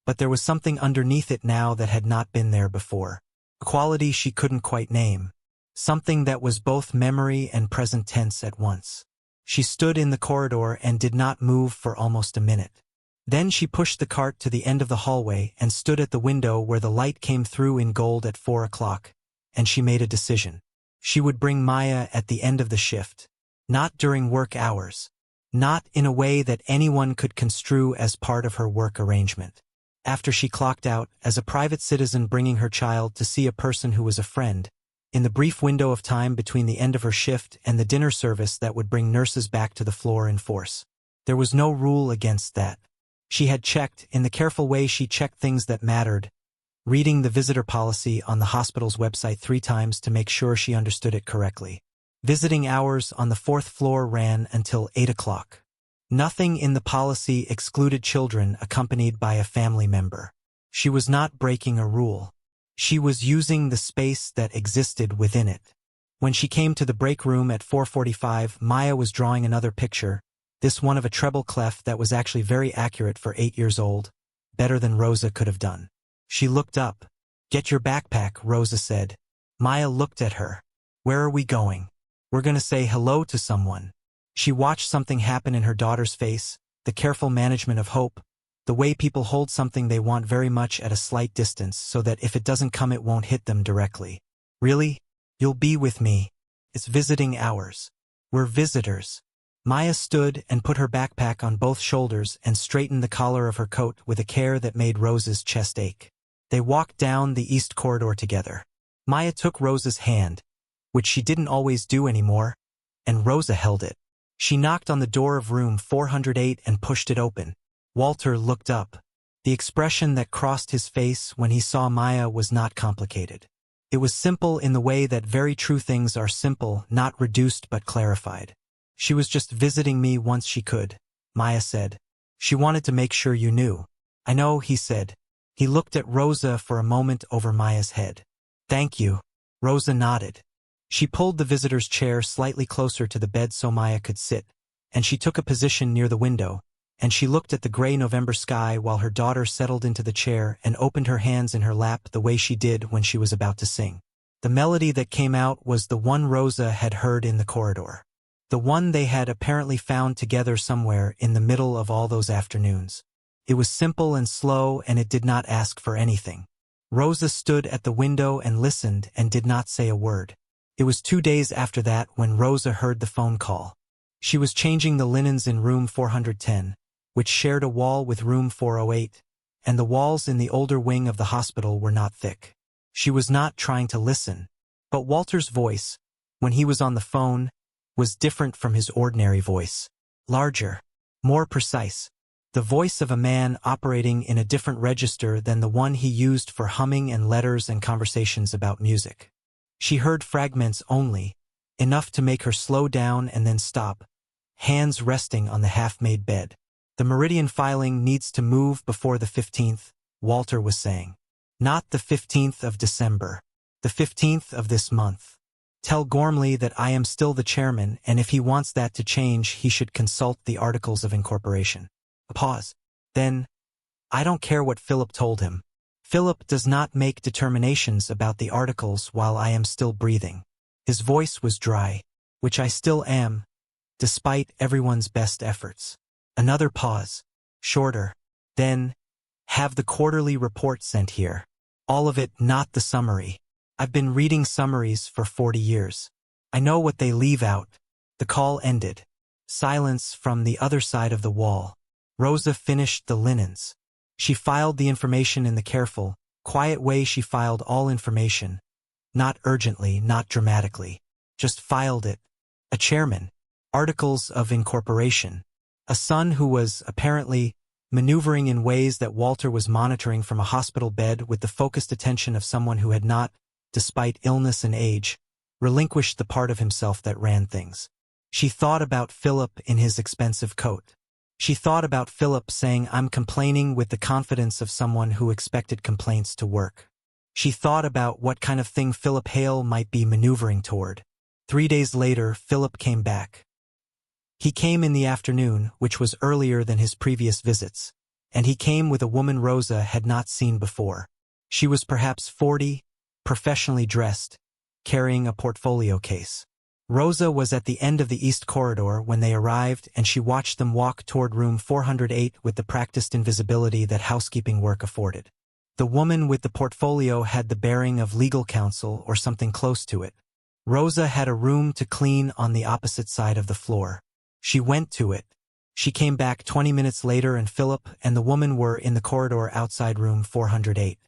but there was something underneath it now that had not been there before. A quality she couldn't quite name. Something that was both memory and present tense at once. She stood in the corridor and did not move for almost a minute. Then she pushed the cart to the end of the hallway and stood at the window where the light came through in gold at 4 o'clock, and she made a decision. She would bring Maya at the end of the shift, not during work hours, not in a way that anyone could construe as part of her work arrangement. After she clocked out, as a private citizen bringing her child to see a person who was a friend, in the brief window of time between the end of her shift and the dinner service that would bring nurses back to the floor in force. There was no rule against that. She had checked, in the careful way she checked things that mattered, reading the visitor policy on the hospital's website 3 times to make sure she understood it correctly. Visiting hours on the 4th floor ran until 8 o'clock. Nothing in the policy excluded children accompanied by a family member. She was not breaking a rule. She was using the space that existed within it. When she came to the break room at 4:45, Maya was drawing another picture, this one of a treble clef that was actually very accurate for 8 years old, better than Rosa could have done. She looked up. "Get your backpack," Rosa said. Maya looked at her. "Where are we going?" "We're going to say hello to someone." She watched something happen in her daughter's face, the careful management of hope, the way people hold something they want very much at a slight distance so that if it doesn't come it won't hit them directly. "Really? You'll be with me? It's visiting hours. We're visitors." Maya stood and put her backpack on both shoulders and straightened the collar of her coat with a care that made Rosa's chest ache. They walked down the east corridor together. Maya took Rosa's hand, which she didn't always do anymore, and Rosa held it. She knocked on the door of room 408 and pushed it open. Walter looked up. The expression that crossed his face when he saw Maya was not complicated. It was simple in the way that very true things are simple, not reduced but clarified. "She was just visiting me once she could," Maya said. "She wanted to make sure you knew." "I know," he said. He looked at Rosa for a moment over Maya's head. "Thank you." Rosa nodded. She pulled the visitor's chair slightly closer to the bed so Maya could sit, and she took a position near the window, and she looked at the gray November sky while her daughter settled into the chair and opened her hands in her lap the way she did when she was about to sing. The melody that came out was the one Rosa had heard in the corridor. The one they had apparently found together somewhere in the middle of all those afternoons. It was simple and slow, and it did not ask for anything. Rosa stood at the window and listened and did not say a word. It was 2 days after that when Rosa heard the phone call. She was changing the linens in room 410, which shared a wall with room 408, and the walls in the older wing of the hospital were not thick. She was not trying to listen, but Walter's voice, when he was on the phone, was different from his ordinary voice. Larger, more precise. The voice of a man operating in a different register than the one he used for humming and letters and conversations about music. She heard fragments only, enough to make her slow down and then stop, hands resting on the half-made bed. "The meridian filing needs to move before the 15th, Walter was saying. "Not the 15th of December. The 15th of this month. Tell Gormley that I am still the chairman, and if he wants that to change he should consult the Articles of Incorporation." A pause. Then, "I don't care what Philip told him. Philip does not make determinations about the articles while I am still breathing." His voice was dry, which I still am, despite everyone's best efforts. Another pause. Shorter. Then, "Have the quarterly report sent here. All of it, not the summary. I've been reading summaries for 40 years. I know what they leave out." The call ended. Silence from the other side of the wall. Rosa finished the linens. She filed the information in the careful, quiet way she filed all information. Not urgently, not dramatically. Just filed it. A chairman. Articles of Incorporation. A son who was, apparently, maneuvering in ways that Walter was monitoring from a hospital bed with the focused attention of someone who had not, despite illness and age, relinquished the part of himself that ran things. She thought about Philip in his expensive coat. She thought about Philip saying, "I'm complaining," with the confidence of someone who expected complaints to work. She thought about what kind of thing Philip Hale might be maneuvering toward. 3 days later, Philip came back. He came in the afternoon, which was earlier than his previous visits, and he came with a woman Rosa had not seen before. She was perhaps 40, professionally dressed, carrying a portfolio case. Rosa was at the end of the east corridor when they arrived, and she watched them walk toward room 408 with the practiced invisibility that housekeeping work afforded. The woman with the portfolio had the bearing of legal counsel or something close to it. Rosa had a room to clean on the opposite side of the floor. She went to it. She came back 20 minutes later and Philip and the woman were in the corridor outside room 408.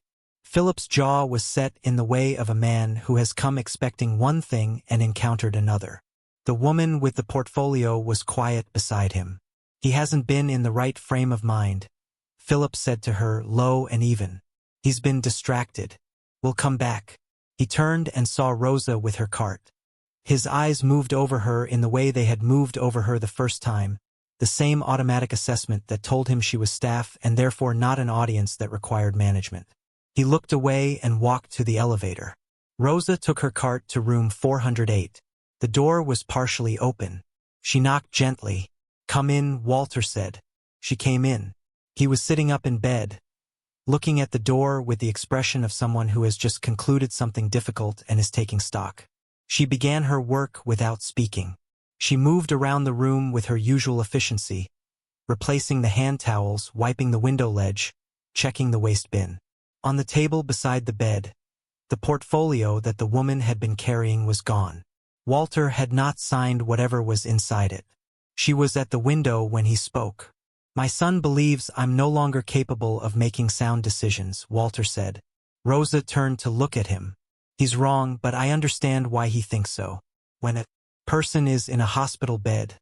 Philip's jaw was set in the way of a man who has come expecting one thing and encountered another. The woman with the portfolio was quiet beside him. He hasn't been in the right frame of mind, Philip said to her, low and even. He's been distracted. We'll come back. He turned and saw Rosa with her cart. His eyes moved over her in the way they had moved over her the first time, the same automatic assessment that told him she was staff and therefore not an audience that required management. He looked away and walked to the elevator. Rosa took her cart to room 408. The door was partially open. She knocked gently. Come in, Walter said. She came in. He was sitting up in bed, looking at the door with the expression of someone who has just concluded something difficult and is taking stock. She began her work without speaking. She moved around the room with her usual efficiency, replacing the hand towels, wiping the window ledge, checking the waste bin. On the table beside the bed, the portfolio that the woman had been carrying was gone. Walter had not signed whatever was inside it. She was at the window when he spoke. My son believes I'm no longer capable of making sound decisions, Walter said. Rosa turned to look at him. He's wrong, but I understand why he thinks so. When a person is in a hospital bed,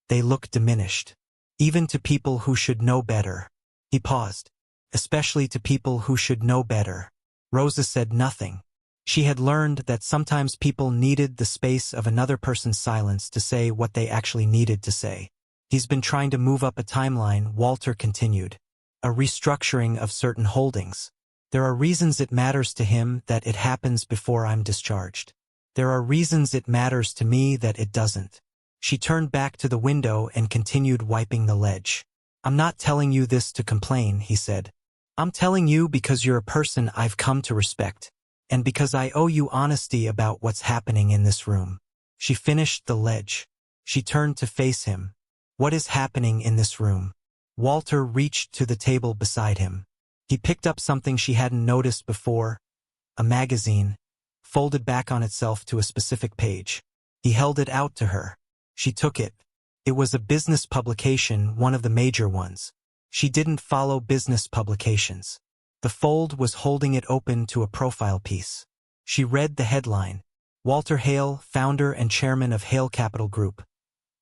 they look diminished. Even to people who should know better. He paused. Especially to people who should know better. Rosa said nothing. She had learned that sometimes people needed the space of another person's silence to say what they actually needed to say. He's been trying to move up a timeline, Walter continued. A restructuring of certain holdings. There are reasons it matters to him that it happens before I'm discharged. There are reasons it matters to me that it doesn't. She turned back to the window and continued wiping the ledge. I'm not telling you this to complain, he said. I'm telling you because you're a person I've come to respect, and because I owe you honesty about what's happening in this room. She finished the ledge. She turned to face him. What is happening in this room? Walter reached to the table beside him. He picked up something she hadn't noticed before, a magazine, folded back on itself to a specific page. He held it out to her. She took it. It was a business publication, one of the major ones. She didn't follow business publications. The fold was holding it open to a profile piece. She read the headline. Walter Hale, founder and chairman of Hale Capital Group.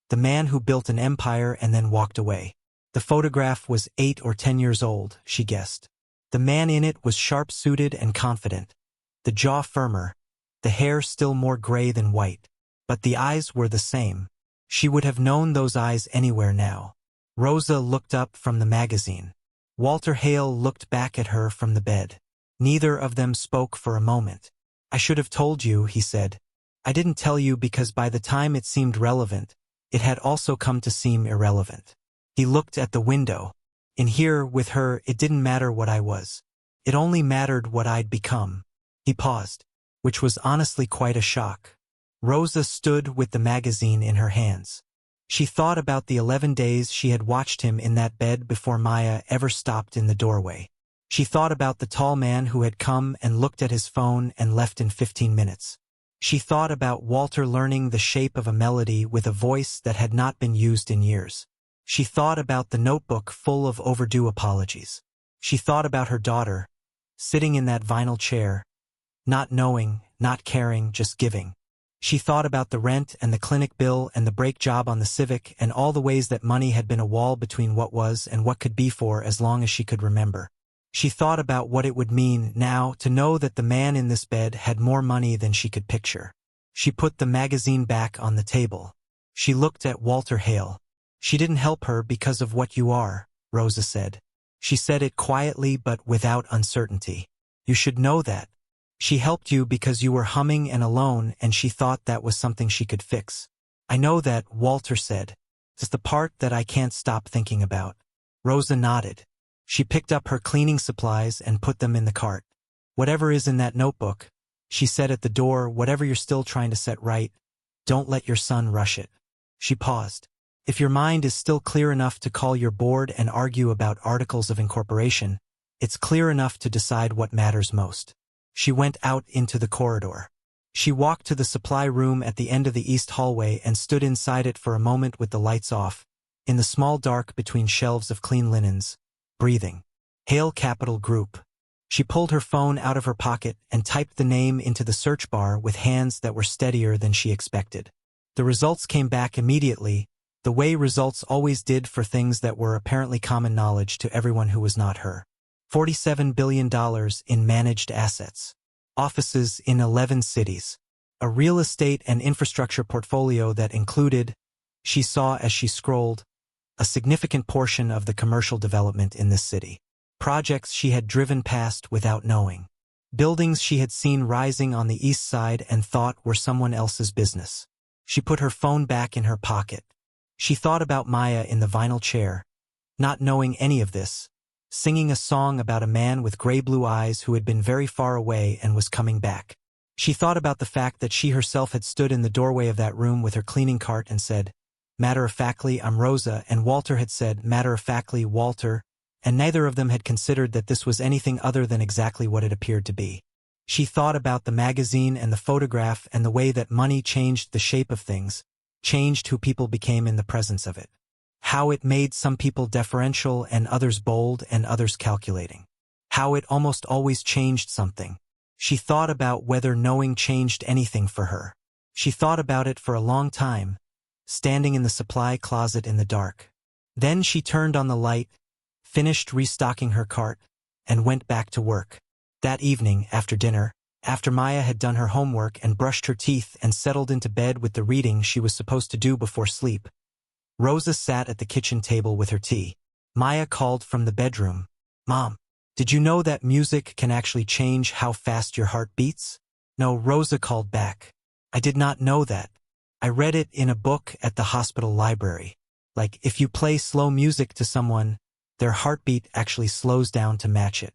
The man who built an empire and then walked away. The photograph was 8 or 10 years old, she guessed. The man in it was sharp-suited and confident. The jaw firmer, the hair still more gray than white. But the eyes were the same. She would have known those eyes anywhere now. Rosa looked up from the magazine. Walter Hale looked back at her from the bed. Neither of them spoke for a moment. I should have told you, he said. I didn't tell you because by the time it seemed relevant, it had also come to seem irrelevant. He looked at the window. In here, with her, it didn't matter what I was. It only mattered what I'd become. He paused, which was honestly quite a shock. Rosa stood with the magazine in her hands. She thought about the 11 days she had watched him in that bed before Maya ever stopped in the doorway. She thought about the tall man who had come and looked at his phone and left in 15 minutes. She thought about Walter learning the shape of a melody with a voice that had not been used in years. She thought about the notebook full of overdue apologies. She thought about her daughter, sitting in that vinyl chair, not knowing, not caring, just giving. She thought about the rent and the clinic bill and the brake job on the Civic and all the ways that money had been a wall between what was and what could be for as long as she could remember. She thought about what it would mean now to know that the man in this bed had more money than she could picture. She put the magazine back on the table. She looked at Walter Hale. She didn't help her because of what you are, Rosa said. She said it quietly but without uncertainty. You should know that. She helped you because you were humming and alone and she thought that was something she could fix. I know that, Walter said. It's the part that I can't stop thinking about. Rosa nodded. She picked up her cleaning supplies and put them in the cart. Whatever is in that notebook, she said at the door, whatever you're still trying to set right, don't let your son rush it. She paused. If your mind is still clear enough to call your board and argue about articles of incorporation, it's clear enough to decide what matters most. She went out into the corridor. She walked to the supply room at the end of the east hallway and stood inside it for a moment with the lights off, in the small dark between shelves of clean linens, breathing. Hale Capital Group. She pulled her phone out of her pocket and typed the name into the search bar with hands that were steadier than she expected. The results came back immediately, the way results always did for things that were apparently common knowledge to everyone who was not her. $47 billion in managed assets. Offices in 11 cities. A real estate and infrastructure portfolio that included, she saw as she scrolled, a significant portion of the commercial development in this city. Projects she had driven past without knowing. Buildings she had seen rising on the east side and thought were someone else's business. She put her phone back in her pocket. She thought about Maya in the vinyl chair, not knowing any of this, singing a song about a man with gray blue eyes who had been very far away and was coming back. She thought about the fact that she herself had stood in the doorway of that room with her cleaning cart and said, "Matter-of-factly, I'm Rosa," and Walter had said, "Matter-of-factly, Walter," and neither of them had considered that this was anything other than exactly what it appeared to be. She thought about the magazine and the photograph and the way that money changed the shape of things, changed who people became in the presence of it. How it made some people deferential and others bold and others calculating. How it almost always changed something. She thought about whether knowing changed anything for her. She thought about it for a long time, standing in the supply closet in the dark. Then she turned on the light, finished restocking her cart, and went back to work. That evening, after dinner, after Maya had done her homework and brushed her teeth and settled into bed with the reading she was supposed to do before sleep, Rosa sat at the kitchen table with her tea. Maya called from the bedroom, "Mom, did you know that music can actually change how fast your heart beats?" "No," Rosa called back. "I did not know that. I read it in a book at the hospital library. Like, if you play slow music to someone, their heartbeat actually slows down to match it."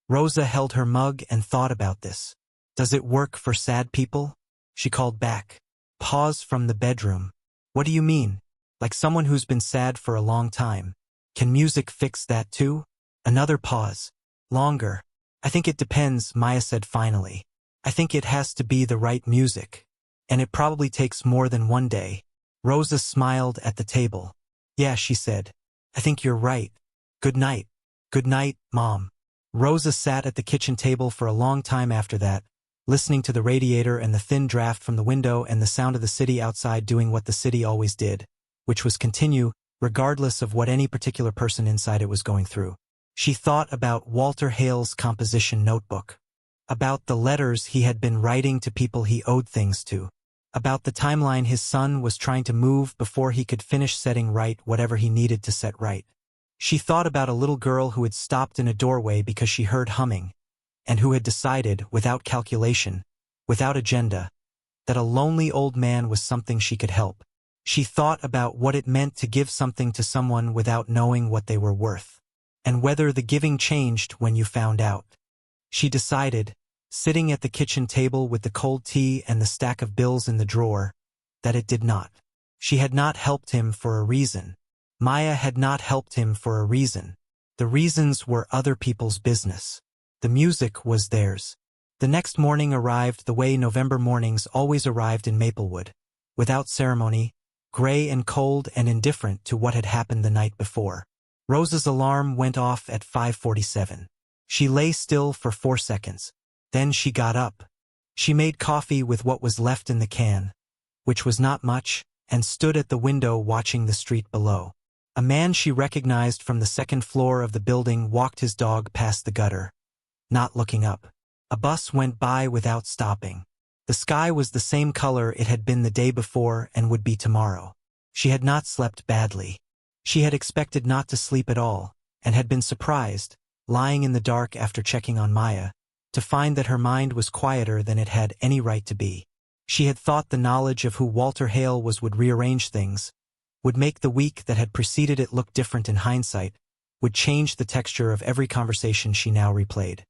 Rosa held her mug and thought about this. "Does it work for sad people?" She called back. Pause from the bedroom. "What do you mean? Like someone who's been sad for a long time. Can music fix that too?" Another pause. Longer. "I think it depends," Maya said finally. "I think it has to be the right music. And it probably takes more than one day." Rosa smiled at the table. "Yeah," she said. "I think you're right. Good night." "Good night, Mom." Rosa sat at the kitchen table for a long time after that, listening to the radiator and the thin draft from the window and the sound of the city outside doing what the city always did, which was continue, regardless of what any particular person inside it was going through. She thought about Walter Hale's composition notebook, about the letters he had been writing to people he owed things to, about the timeline his son was trying to move before he could finish setting right whatever he needed to set right. She thought about a little girl who had stopped in a doorway because she heard humming, and who had decided, without calculation, without agenda, that a lonely old man was something she could help. She thought about what it meant to give something to someone without knowing what they were worth, and whether the giving changed when you found out. She decided, sitting at the kitchen table with the cold tea and the stack of bills in the drawer, that it did not. She had not helped him for a reason. Maya had not helped him for a reason. The reasons were other people's business. The music was theirs. The next morning arrived the way November mornings always arrived in Maplewood, without ceremony, gray and cold and indifferent to what had happened the night before. Rosa's alarm went off at 5:47. She lay still for 4 seconds. Then she got up. She made coffee with what was left in the can, which was not much, and stood at the window watching the street below. A man she recognized from the second floor of the building walked his dog past the gutter, not looking up. A bus went by without stopping. The sky was the same color it had been the day before and would be tomorrow. She had not slept badly. She had expected not to sleep at all, and had been surprised, lying in the dark after checking on Maya, to find that her mind was quieter than it had any right to be. She had thought the knowledge of who Walter Hale was would rearrange things, would make the week that had preceded it look different in hindsight, would change the texture of every conversation she now replayed.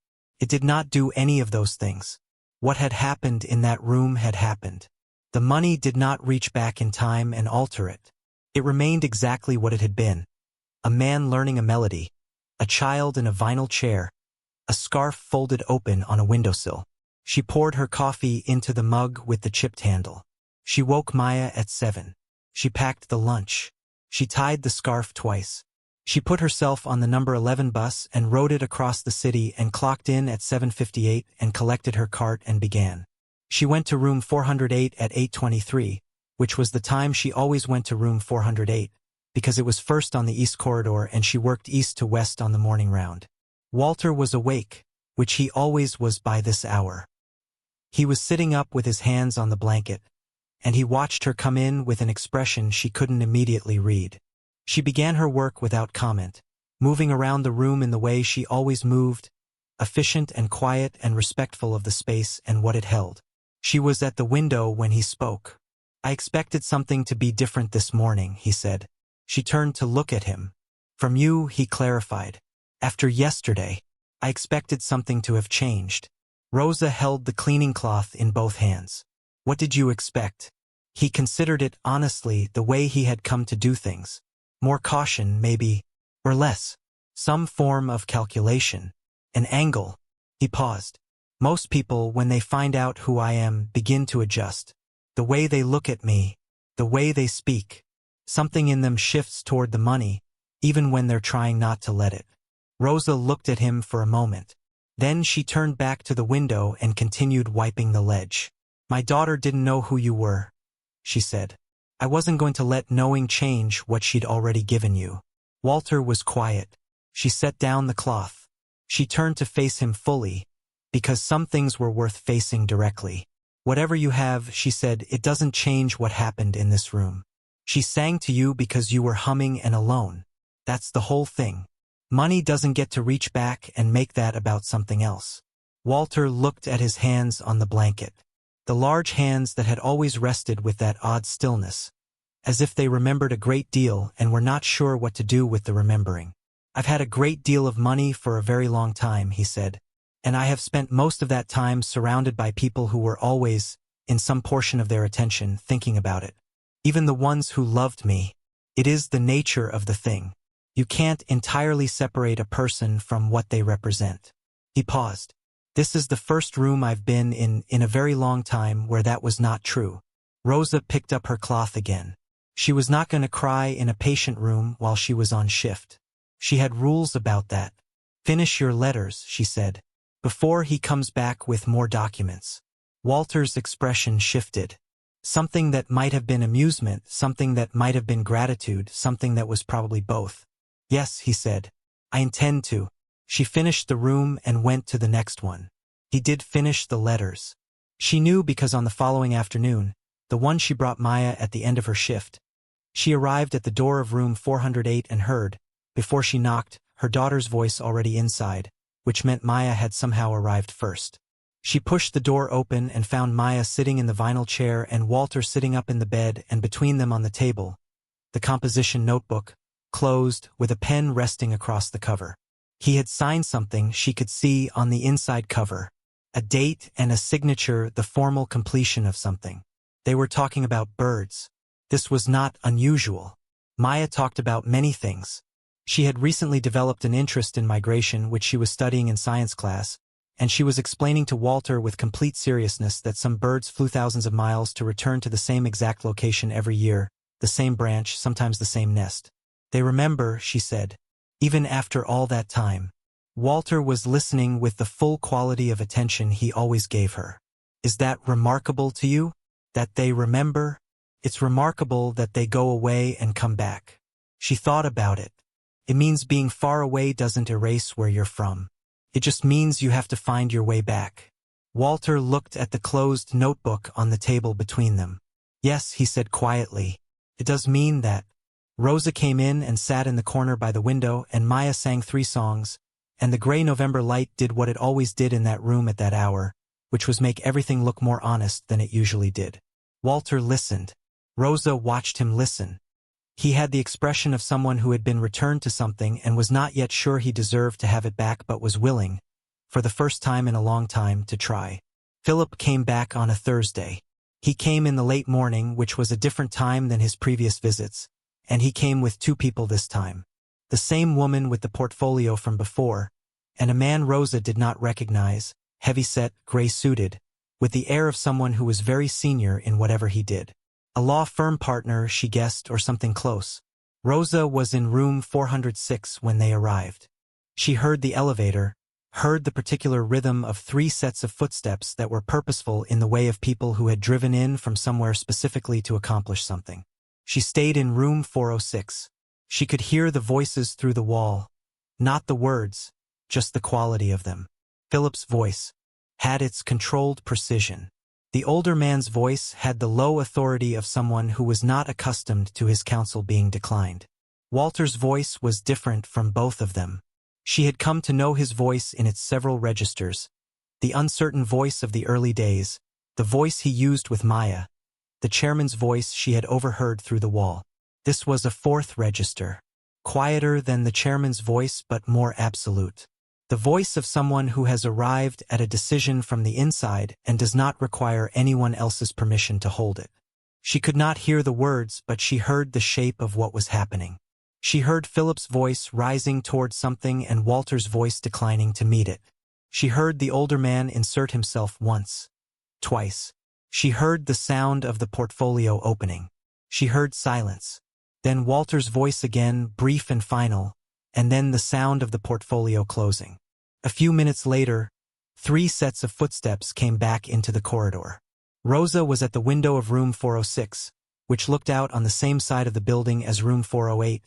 It did not do any of those things. What had happened in that room had happened. The money did not reach back in time and alter it. It remained exactly what it had been. A man learning a melody, a child in a vinyl chair, a scarf folded open on a windowsill. She poured her coffee into the mug with the chipped handle. She woke Maya at 7. She packed the lunch. She tied the scarf twice. She put herself on the number 11 bus and rode it across the city and clocked in at 7:58 and collected her cart and began. She went to room 408 at 8:23, which was the time she always went to room 408, because it was first on the east corridor and she worked east to west on the morning round. Walter was awake, which he always was by this hour. He was sitting up with his hands on the blanket, and he watched her come in with an expression she couldn't immediately read. She began her work without comment, moving around the room in the way she always moved, efficient and quiet and respectful of the space and what it held. She was at the window when he spoke. "I expected something to be different this morning," he said. She turned to look at him. "From you," he clarified. "After yesterday, I expected something to have changed." Rosa held the cleaning cloth in both hands. "What did you expect?" He considered it honestly, the way he had come to do things. More caution, maybe, or less. Some form of calculation. An angle. He paused. "Most people, when they find out who I am, begin to adjust. The way they look at me, the way they speak. Something in them shifts toward the money, even when they're trying not to let it." Rosa looked at him for a moment. Then she turned back to the window and continued wiping the ledge. "My daughter didn't know who you were," she said. "I wasn't going to let knowing change what she'd already given you." Walter was quiet. She set down the cloth. She turned to face him fully, because some things were worth facing directly. "Whatever you have," she said, "it doesn't change what happened in this room. She sang to you because you were humming and alone. That's the whole thing. Money doesn't get to reach back and make that about something else." Walter looked at his hands on the blanket. The large hands that had always rested with that odd stillness, as if they remembered a great deal and were not sure what to do with the remembering. "I've had a great deal of money for a very long time," he said, "and I have spent most of that time surrounded by people who were always, in some portion of their attention, thinking about it. Even the ones who loved me. It is the nature of the thing. You can't entirely separate a person from what they represent." He paused. "This is the first room I've been in a very long time where that was not true." Rosa picked up her cloth again. She was not going to cry in a patient room while she was on shift. She had rules about that. "Finish your letters," she said, "before he comes back with more documents." Walter's expression shifted. Something that might have been amusement, something that might have been gratitude, something that was probably both. "Yes," he said, "I intend to." She finished the room and went to the next one. He did finish the letters. She knew because on the following afternoon, the one she brought Maya at the end of her shift, she arrived at the door of room 408 and heard, before she knocked, her daughter's voice already inside, which meant Maya had somehow arrived first. She pushed the door open and found Maya sitting in the vinyl chair and Walter sitting up in the bed and between them on the table, the composition notebook, closed, with a pen resting across the cover. He had signed something she could see on the inside cover. A date and a signature, the formal completion of something. They were talking about birds. This was not unusual. Maya talked about many things. She had recently developed an interest in migration, which she was studying in science class, and she was explaining to Walter with complete seriousness that some birds flew thousands of miles to return to the same exact location every year, the same branch, sometimes the same nest. "They remember," she said, "even after all that time." Walter was listening with the full quality of attention he always gave her. "Is that remarkable to you? That they remember? It's remarkable that they go away and come back." She thought about it. "It means being far away doesn't erase where you're from. It just means you have to find your way back." Walter looked at the closed notebook on the table between them. "Yes," he said quietly, "it does mean that." Rosa came in and sat in the corner by the window, and Maya sang 3 songs, and the gray November light did what it always did in that room at that hour, which was make everything look more honest than it usually did. Walter listened. Rosa watched him listen. He had the expression of someone who had been returned to something and was not yet sure he deserved to have it back but was willing, for the first time in a long time, to try. Philip came back on a Thursday. He came in the late morning, which was a different time than his previous visits, and he came with 2 people this time. The same woman with the portfolio from before, and a man Rosa did not recognize, heavy-set, gray-suited, with the air of someone who was very senior in whatever he did. A law firm partner, she guessed, or something close. Rosa was in room 406 when they arrived. She heard the elevator, heard the particular rhythm of 3 sets of footsteps that were purposeful in the way of people who had driven in from somewhere specifically to accomplish something. She stayed in room 406. She could hear the voices through the wall. Not the words, just the quality of them. Philip's voice had its controlled precision. The older man's voice had the low authority of someone who was not accustomed to his counsel being declined. Walter's voice was different from both of them. She had come to know his voice in its several registers. The uncertain voice of the early days, the voice he used with Maya, the chairman's voice she had overheard through the wall. This was a 4th register, quieter than the chairman's voice but more absolute. The voice of someone who has arrived at a decision from the inside and does not require anyone else's permission to hold it. She could not hear the words, but she heard the shape of what was happening. She heard Philip's voice rising toward something and Walter's voice declining to meet it. She heard the older man insert himself once, twice. She heard the sound of the portfolio opening. She heard silence. Then Walter's voice again, brief and final, and then the sound of the portfolio closing. A few minutes later, 3 sets of footsteps came back into the corridor. Rosa was at the window of room 406, which looked out on the same side of the building as room 408,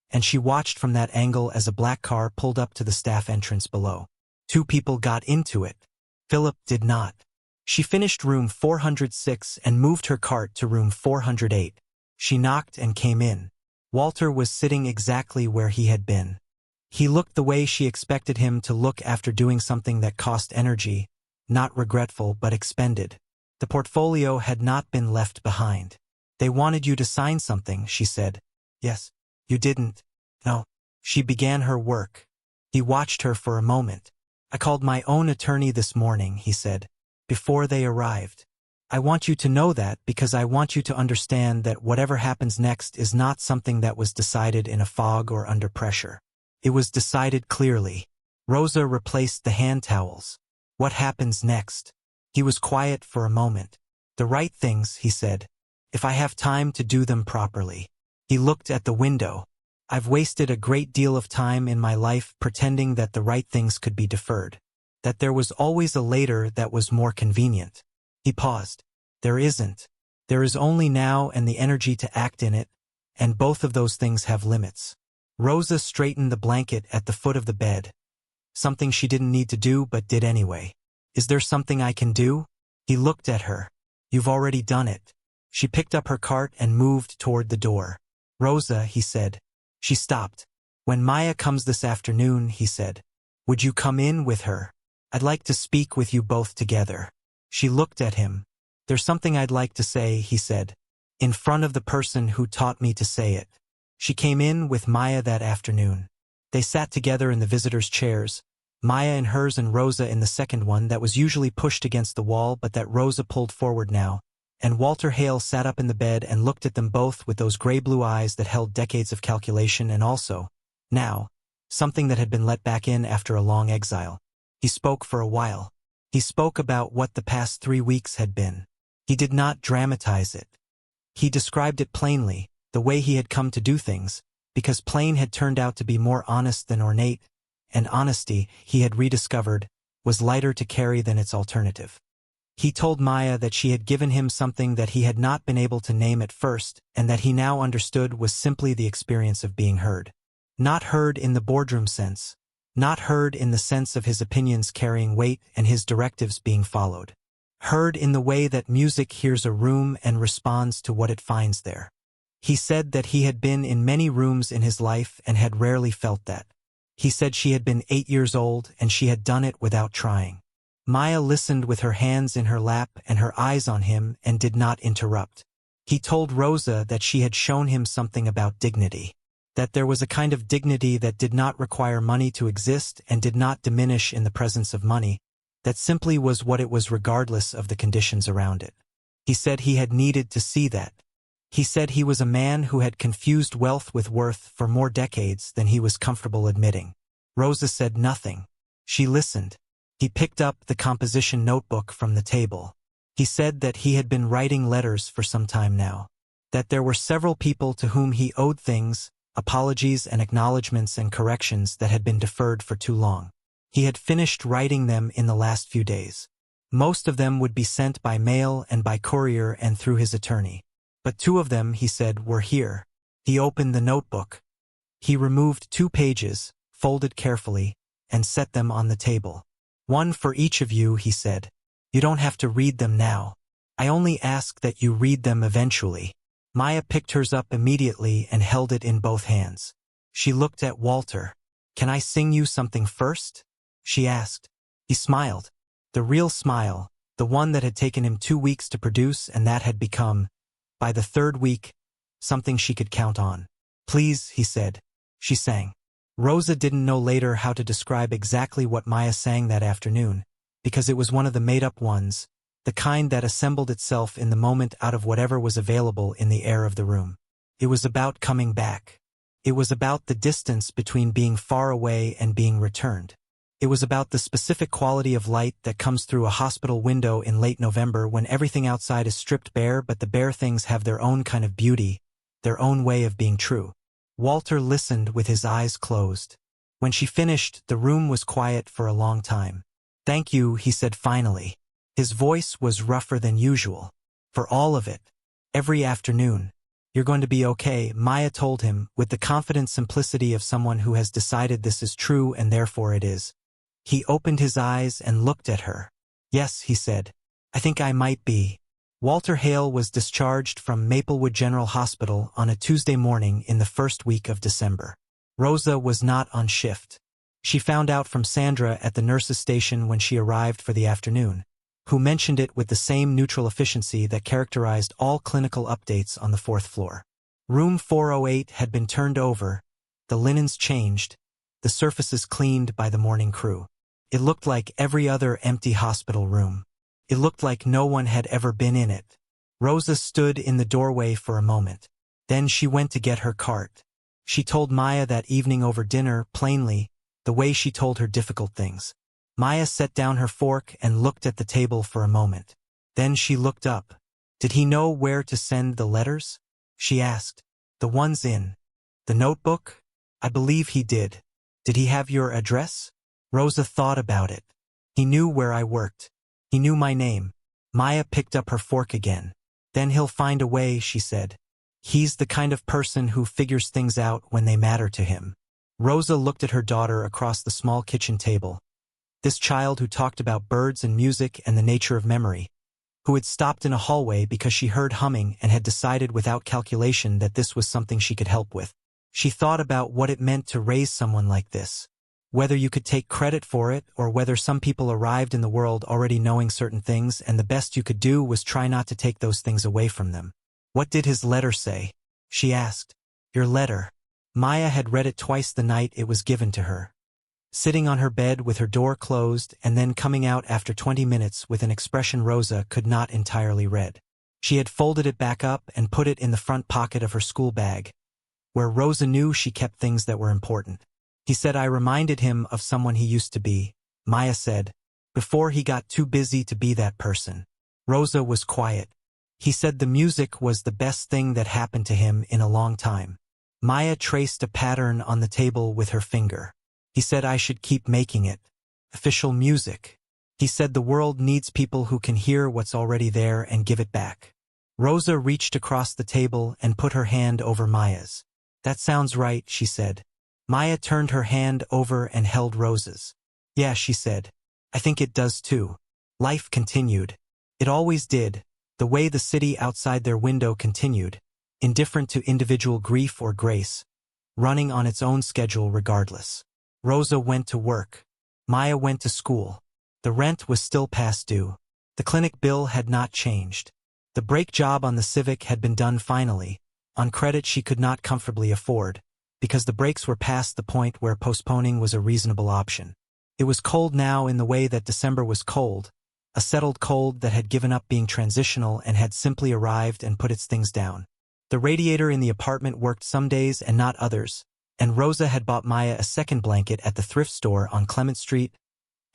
and she watched from that angle as a black car pulled up to the staff entrance below. 2 people got into it. Philip did not. She finished room 406 and moved her cart to room 408. She knocked and came in. Walter was sitting exactly where he had been. He looked the way she expected him to look after doing something that cost energy, not regretful but expended. The portfolio had not been left behind. "They wanted you to sign something," she said. "Yes." "You didn't." "No." She began her work. He watched her for a moment. "I called my own attorney this morning," he said, "before they arrived. I want you to know that because I want you to understand that whatever happens next is not something that was decided in a fog or under pressure. It was decided clearly." Rosa replaced the hand towels. "What happens next?" He was quiet for a moment. "The right things," he said, "if I have time to do them properly." He looked at the window. "I've wasted a great deal of time in my life pretending that the right things could be deferred, that there was always a later that was more convenient." He paused. "There isn't. There is only now and the energy to act in it, and both of those things have limits." Rosa straightened the blanket at the foot of the bed. Something she didn't need to do but did anyway. "Is there something I can do?" He looked at her. "You've already done it." She picked up her cart and moved toward the door. "Rosa," he said. She stopped. "When Maya comes this afternoon," he said, "would you come in with her? I'd like to speak with you both together." She looked at him. "There's something I'd like to say," he said, "in front of the person who taught me to say it." She came in with Maya that afternoon. They sat together in the visitors' chairs, Maya in hers and Rosa in the second one that was usually pushed against the wall but that Rosa pulled forward now, and Walter Hale sat up in the bed and looked at them both with those gray-blue eyes that held decades of calculation and also, now, something that had been let back in after a long exile. He spoke for a while. He spoke about what the past 3 weeks had been. He did not dramatize it. He described it plainly, the way he had come to do things, because plain had turned out to be more honest than ornate, and honesty, he had rediscovered, was lighter to carry than its alternative. He told Maya that she had given him something that he had not been able to name at first, and that he now understood was simply the experience of being heard. Not heard in the boardroom sense, not heard in the sense of his opinions carrying weight and his directives being followed. Heard in the way that music hears a room and responds to what it finds there. He said that he had been in many rooms in his life and had rarely felt that. He said she had been 8 years old and she had done it without trying. Maya listened with her hands in her lap and her eyes on him and did not interrupt. He told Rosa that she had shown him something about dignity. That there was a kind of dignity that did not require money to exist and did not diminish in the presence of money, that simply was what it was regardless of the conditions around it. He said he had needed to see that. He said he was a man who had confused wealth with worth for more decades than he was comfortable admitting. Rosa said nothing. She listened. He picked up the composition notebook from the table. He said that he had been writing letters for some time now. That there were several people to whom he owed things, apologies and acknowledgments and corrections that had been deferred for too long. He had finished writing them in the last few days. Most of them would be sent by mail and by courier and through his attorney. But 2 of them, he said, were here. He opened the notebook. He removed 2 pages, folded carefully, and set them on the table. "One for each of you," he said. "You don't have to read them now. I only ask that you read them eventually." Maya picked hers up immediately and held it in both hands. She looked at Walter. "Can I sing you something first?" she asked. He smiled. The real smile, the one that had taken him 2 weeks to produce and that had become, by the 3rd week, something she could count on. "Please," he said. She sang. Rosa didn't know later how to describe exactly what Maya sang that afternoon, because it was one of the made-up ones, the kind that assembled itself in the moment out of whatever was available in the air of the room. It was about coming back. It was about the distance between being far away and being returned. It was about the specific quality of light that comes through a hospital window in late November when everything outside is stripped bare, but the bare things have their own kind of beauty, their own way of being true. Walter listened with his eyes closed. When she finished, the room was quiet for a long time. "Thank you," he said finally. His voice was rougher than usual. "For all of it. Every afternoon. You're going to be okay," Maya told him, with the confident simplicity of someone who has decided this is true and therefore it is. He opened his eyes and looked at her. "Yes," he said. "I think I might be." Walter Hale was discharged from Maplewood General Hospital on a Tuesday morning in the first week of December. Rosa was not on shift. She found out from Sandra at the nurse's station when she arrived for the afternoon, who mentioned it with the same neutral efficiency that characterized all clinical updates on the 4th floor. Room 408 had been turned over, the linens changed, the surfaces cleaned by the morning crew. It looked like every other empty hospital room. It looked like no one had ever been in it. Rosa stood in the doorway for a moment. Then she went to get her cart. She told Maya that evening over dinner, plainly, the way she told her difficult things. Maya set down her fork and looked at the table for a moment. Then she looked up. "Did he know where to send the letters?" she asked. "The ones in the notebook?" "I believe he did." "Did he have your address?" Rosa thought about it. "He knew where I worked. He knew my name." Maya picked up her fork again. "Then he'll find a way," she said. "He's the kind of person who figures things out when they matter to him." Rosa looked at her daughter across the small kitchen table. This child who talked about birds and music and the nature of memory, who had stopped in a hallway because she heard humming and had decided without calculation that this was something she could help with. She thought about what it meant to raise someone like this. Whether you could take credit for it or whether some people arrived in the world already knowing certain things and the best you could do was try not to take those things away from them. "What did his letter say?" she asked. "Your letter." Maya had read it twice the night it was given to her. Sitting on her bed with her door closed and then coming out after 20 minutes with an expression Rosa could not entirely read. She had folded it back up and put it in the front pocket of her school bag, where Rosa knew she kept things that were important. "He said I reminded him of someone he used to be," Maya said, "before he got too busy to be that person." Rosa was quiet. "He said the music was the best thing that happened to him in a long time." Maya traced a pattern on the table with her finger. "He said I should keep making it. Official music. He said the world needs people who can hear what's already there and give it back." Rosa reached across the table and put her hand over Maya's. "That sounds right," she said. Maya turned her hand over and held Rosa's. "Yeah," she said. "I think it does too." Life continued. It always did, the way the city outside their window continued, indifferent to individual grief or grace, running on its own schedule regardless. Rosa went to work. Maya went to school. The rent was still past due. The clinic bill had not changed. The brake job on the Civic had been done finally, on credit she could not comfortably afford, because the brakes were past the point where postponing was a reasonable option. It was cold now in the way that December was cold, a settled cold that had given up being transitional and had simply arrived and put its things down. The radiator in the apartment worked some days and not others, and Rosa had bought Maya a second blanket at the thrift store on Clement Street,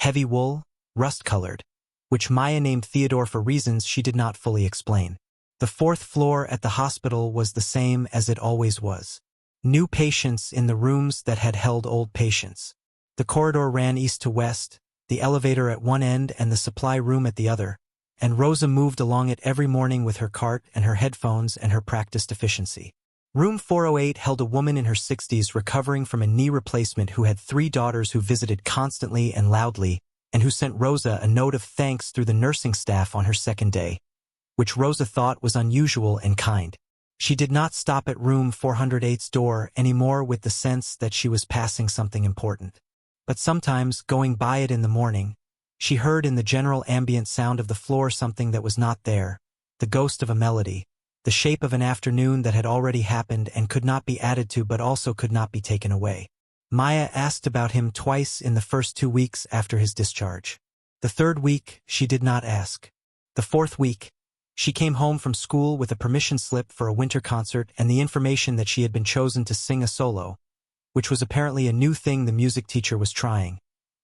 heavy wool, rust-colored, which Maya named Theodore for reasons she did not fully explain. The 4th floor at the hospital was the same as it always was. New patients in the rooms that had held old patients. The corridor ran east to west, the elevator at one end and the supply room at the other, and Rosa moved along it every morning with her cart and her headphones and her practiced efficiency. Room 408 held a woman in her 60s recovering from a knee replacement who had 3 daughters who visited constantly and loudly, and who sent Rosa a note of thanks through the nursing staff on her second day, which Rosa thought was unusual and kind. She did not stop at room 408's door anymore with the sense that she was passing something important. But sometimes, going by it in the morning, she heard in the general ambient sound of the floor something that was not there, the ghost of a melody, the shape of an afternoon that had already happened and could not be added to but also could not be taken away. Maya asked about him twice in the first 2 weeks after his discharge. The 3rd week, she did not ask. The 4th week, she came home from school with a permission slip for a winter concert and the information that she had been chosen to sing a solo, which was apparently a new thing the music teacher was trying,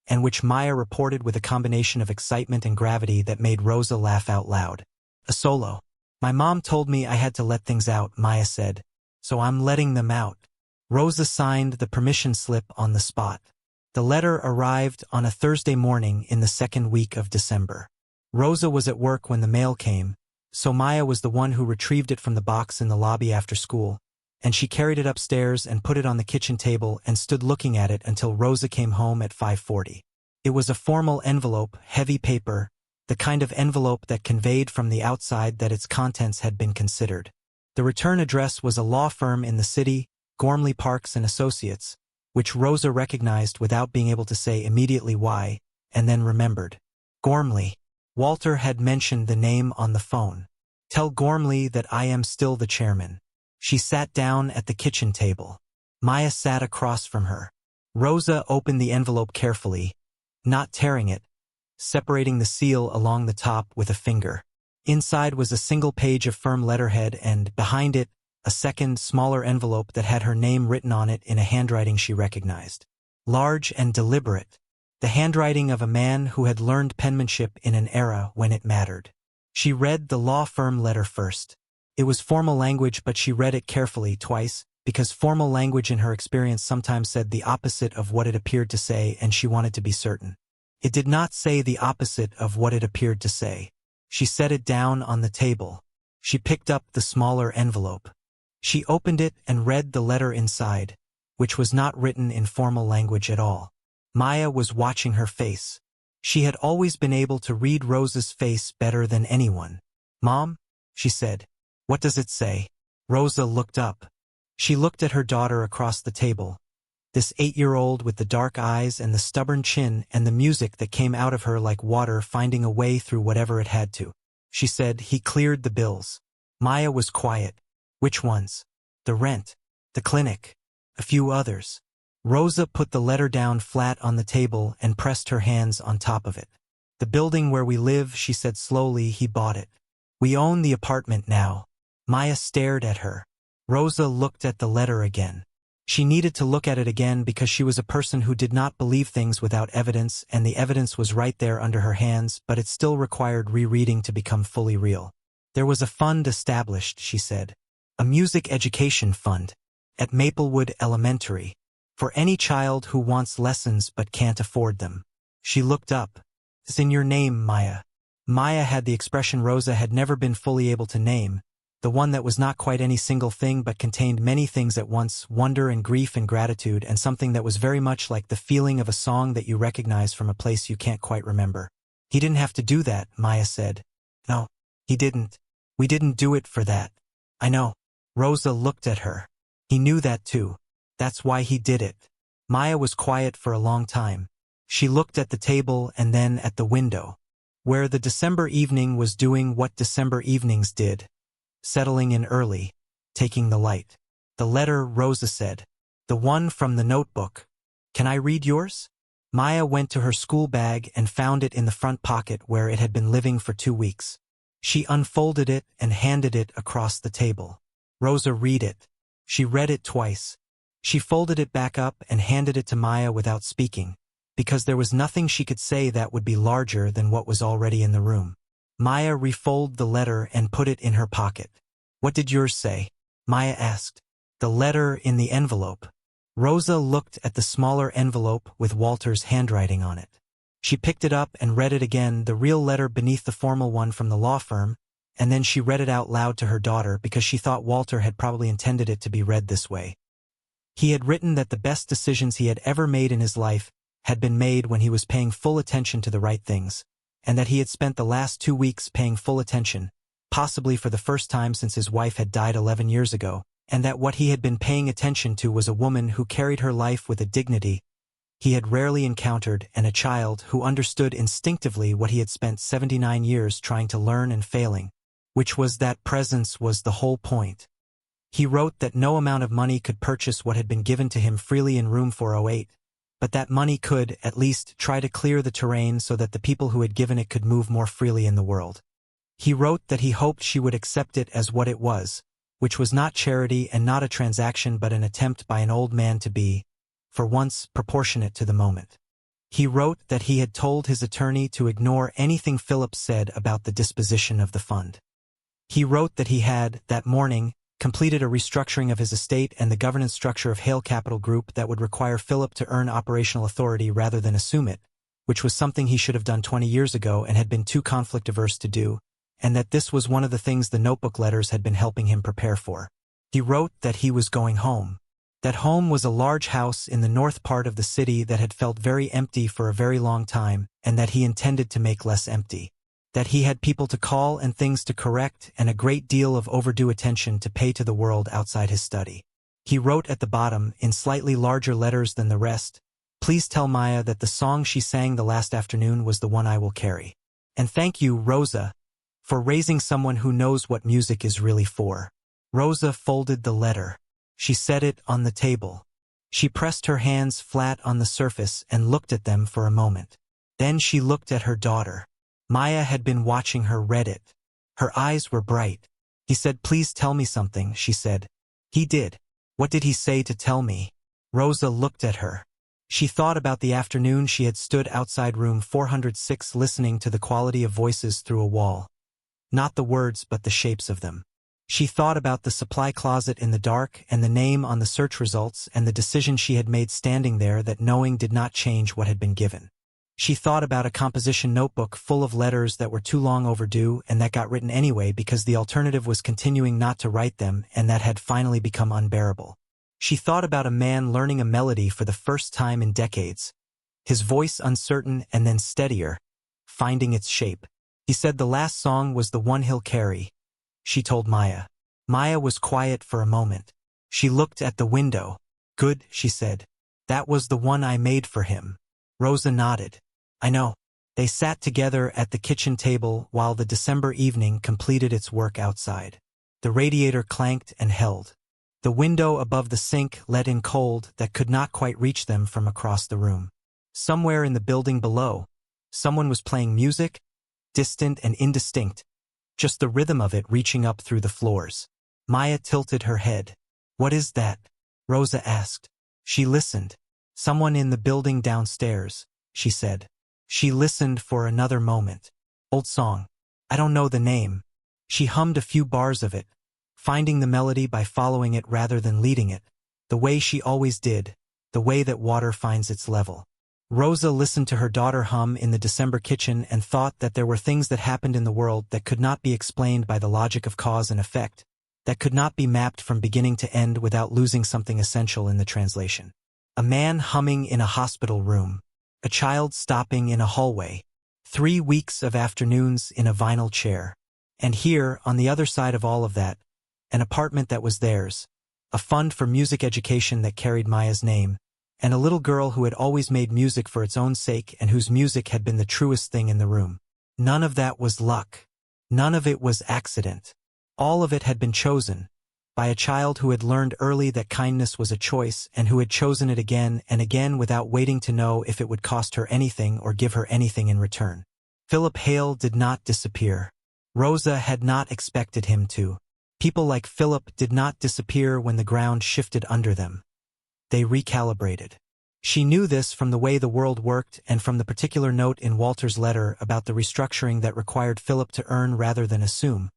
and which Maya reported with a combination of excitement and gravity that made Rosa laugh out loud. A solo. My mom told me I had to let things out, Maya said, so I'm letting them out. Rosa signed the permission slip on the spot. The letter arrived on a Thursday morning in the 2nd week of December. Rosa was at work when the mail came, so Maya was the one who retrieved it from the box in the lobby after school, and she carried it upstairs and put it on the kitchen table and stood looking at it until Rosa came home at 5:40. It was a formal envelope, heavy paper, the kind of envelope that conveyed from the outside that its contents had been considered. The return address was a law firm in the city, Gormley Parks and Associates, which Rosa recognized without being able to say immediately why, and then remembered. Gormley. Walter had mentioned the name on the phone. Tell Gormley that I am still the chairman. She sat down at the kitchen table. Maya sat across from her. Rosa opened the envelope carefully, not tearing it, separating the seal along the top with a finger. Inside was a single page of firm letterhead and, behind it, a second, smaller envelope that had her name written on it in a handwriting she recognized. Large and deliberate. The handwriting of a man who had learned penmanship in an era when it mattered. She read the law firm letter first. It was formal language, but she read it carefully twice, because formal language in her experience sometimes said the opposite of what it appeared to say, and she wanted to be certain. It did not say the opposite of what it appeared to say. She set it down on the table. She picked up the smaller envelope. She opened it and read the letter inside, which was not written in formal language at all. Maya was watching her face. She had always been able to read Rosa's face better than anyone. "Mom?" she said. "What does it say?" Rosa looked up. She looked at her daughter across the table. This 8-year-old with the dark eyes and the stubborn chin and the music that came out of her like water finding a way through whatever it had to. She said, "He cleared the bills." Maya was quiet. "Which ones?" "The rent, the clinic, a few others." Rosa put the letter down flat on the table and pressed her hands on top of it. "The building where we live," she said slowly, "he bought it. We own the apartment now." Maya stared at her. Rosa looked at the letter again. She needed to look at it again because she was a person who did not believe things without evidence, and the evidence was right there under her hands, but it still required rereading to become fully real. "There was a fund established," she said. "A music education fund. At Maplewood Elementary. For any child who wants lessons but can't afford them." She looked up. "It's in your name, Maya." Maya had the expression Rosa had never been fully able to name, the one that was not quite any single thing but contained many things at once, wonder and grief and gratitude, and something that was very much like the feeling of a song that you recognize from a place you can't quite remember. "He didn't have to do that," Maya said. "No, he didn't. We didn't do it for that." "I know." Rosa looked at her. "He knew that too. That's why he did it." Maya was quiet for a long time. She looked at the table and then at the window, where the December evening was doing what December evenings did, settling in early, taking the light. "The letter," Rosa said. "The one from the notebook. Can I read yours?" Maya went to her school bag and found it in the front pocket where it had been living for 2 weeks. She unfolded it and handed it across the table. "Rosa, read it." She read it twice. She folded it back up and handed it to Maya without speaking, because there was nothing she could say that would be larger than what was already in the room. Maya refolded the letter and put it in her pocket. "What did yours say?" Maya asked. The letter in the envelope. Rosa looked at the smaller envelope with Walter's handwriting on it. She picked it up and read it again, the real letter beneath the formal one from the law firm, and then she read it out loud to her daughter because she thought Walter had probably intended it to be read this way. He had written that the best decisions he had ever made in his life had been made when he was paying full attention to the right things, and that he had spent the last 2 weeks paying full attention, possibly for the first time since his wife had died 11 years ago, and that what he had been paying attention to was a woman who carried her life with a dignity he had rarely encountered and a child who understood instinctively what he had spent 79 years trying to learn and failing, which was that presence was the whole point. He wrote that no amount of money could purchase what had been given to him freely in room 408, but that money could, at least, try to clear the terrain so that the people who had given it could move more freely in the world. He wrote that he hoped she would accept it as what it was, which was not charity and not a transaction but an attempt by an old man to be, for once, proportionate to the moment. He wrote that he had told his attorney to ignore anything Philip said about the disposition of the fund. He wrote that he had, that morning, completed a restructuring of his estate and the governance structure of Hale Capital Group that would require Philip to earn operational authority rather than assume it, which was something he should have done 20 years ago and had been too conflict-averse to do, and that this was one of the things the notebook letters had been helping him prepare for. He wrote that he was going home. That home was a large house in the north part of the city that had felt very empty for a very long time, and that he intended to make less empty. That he had people to call and things to correct and a great deal of overdue attention to pay to the world outside his study. He wrote at the bottom, in slightly larger letters than the rest, "Please tell Maya that the song she sang the last afternoon was the one I will carry. And thank you, Rosa, for raising someone who knows what music is really for." Rosa folded the letter. She set it on the table. She pressed her hands flat on the surface and looked at them for a moment. Then she looked at her daughter. Maya had been watching her read it. Her eyes were bright. "He said, 'Please tell me something,'" she said. "He did. What did he say to tell me?" Rosa looked at her. She thought about the afternoon she had stood outside room 406 listening to the quality of voices through a wall. Not the words but the shapes of them. She thought about the supply closet in the dark and the name on the search results and the decision she had made standing there that knowing did not change what had been given. She thought about a composition notebook full of letters that were too long overdue and that got written anyway because the alternative was continuing not to write them and that had finally become unbearable. She thought about a man learning a melody for the first time in decades, his voice uncertain and then steadier, finding its shape. He said the last song was the one he'll carry, she told Maya. Maya was quiet for a moment. She looked at the window. "Good," she said. "That was the one I made for him." Rosa nodded. "I know." They sat together at the kitchen table while the December evening completed its work outside. The radiator clanked and held. The window above the sink let in cold that could not quite reach them from across the room. Somewhere in the building below, someone was playing music, distant and indistinct, just the rhythm of it reaching up through the floors. Maya tilted her head. "What is that?" Rosa asked. She listened. "Someone in the building downstairs," she said. She listened for another moment. "Old song. I don't know the name." She hummed a few bars of it, finding the melody by following it rather than leading it, the way she always did, the way that water finds its level. Rosa listened to her daughter hum in the December kitchen and thought that there were things that happened in the world that could not be explained by the logic of cause and effect, that could not be mapped from beginning to end without losing something essential in the translation. A man humming in a hospital room. A child stopping in a hallway. 3 weeks of afternoons in a vinyl chair. And here, on the other side of all of that, an apartment that was theirs, a fund for music education that carried Maya's name, and a little girl who had always made music for its own sake and whose music had been the truest thing in the room. None of that was luck. None of it was accident. All of it had been chosen, by a child who had learned early that kindness was a choice and who had chosen it again and again without waiting to know if it would cost her anything or give her anything in return. Philip Hale did not disappear. Rosa had not expected him to. People like Philip did not disappear when the ground shifted under them. They recalibrated. She knew this from the way the world worked and from the particular note in Walter's letter about the restructuring that required Philip to earn rather than assume,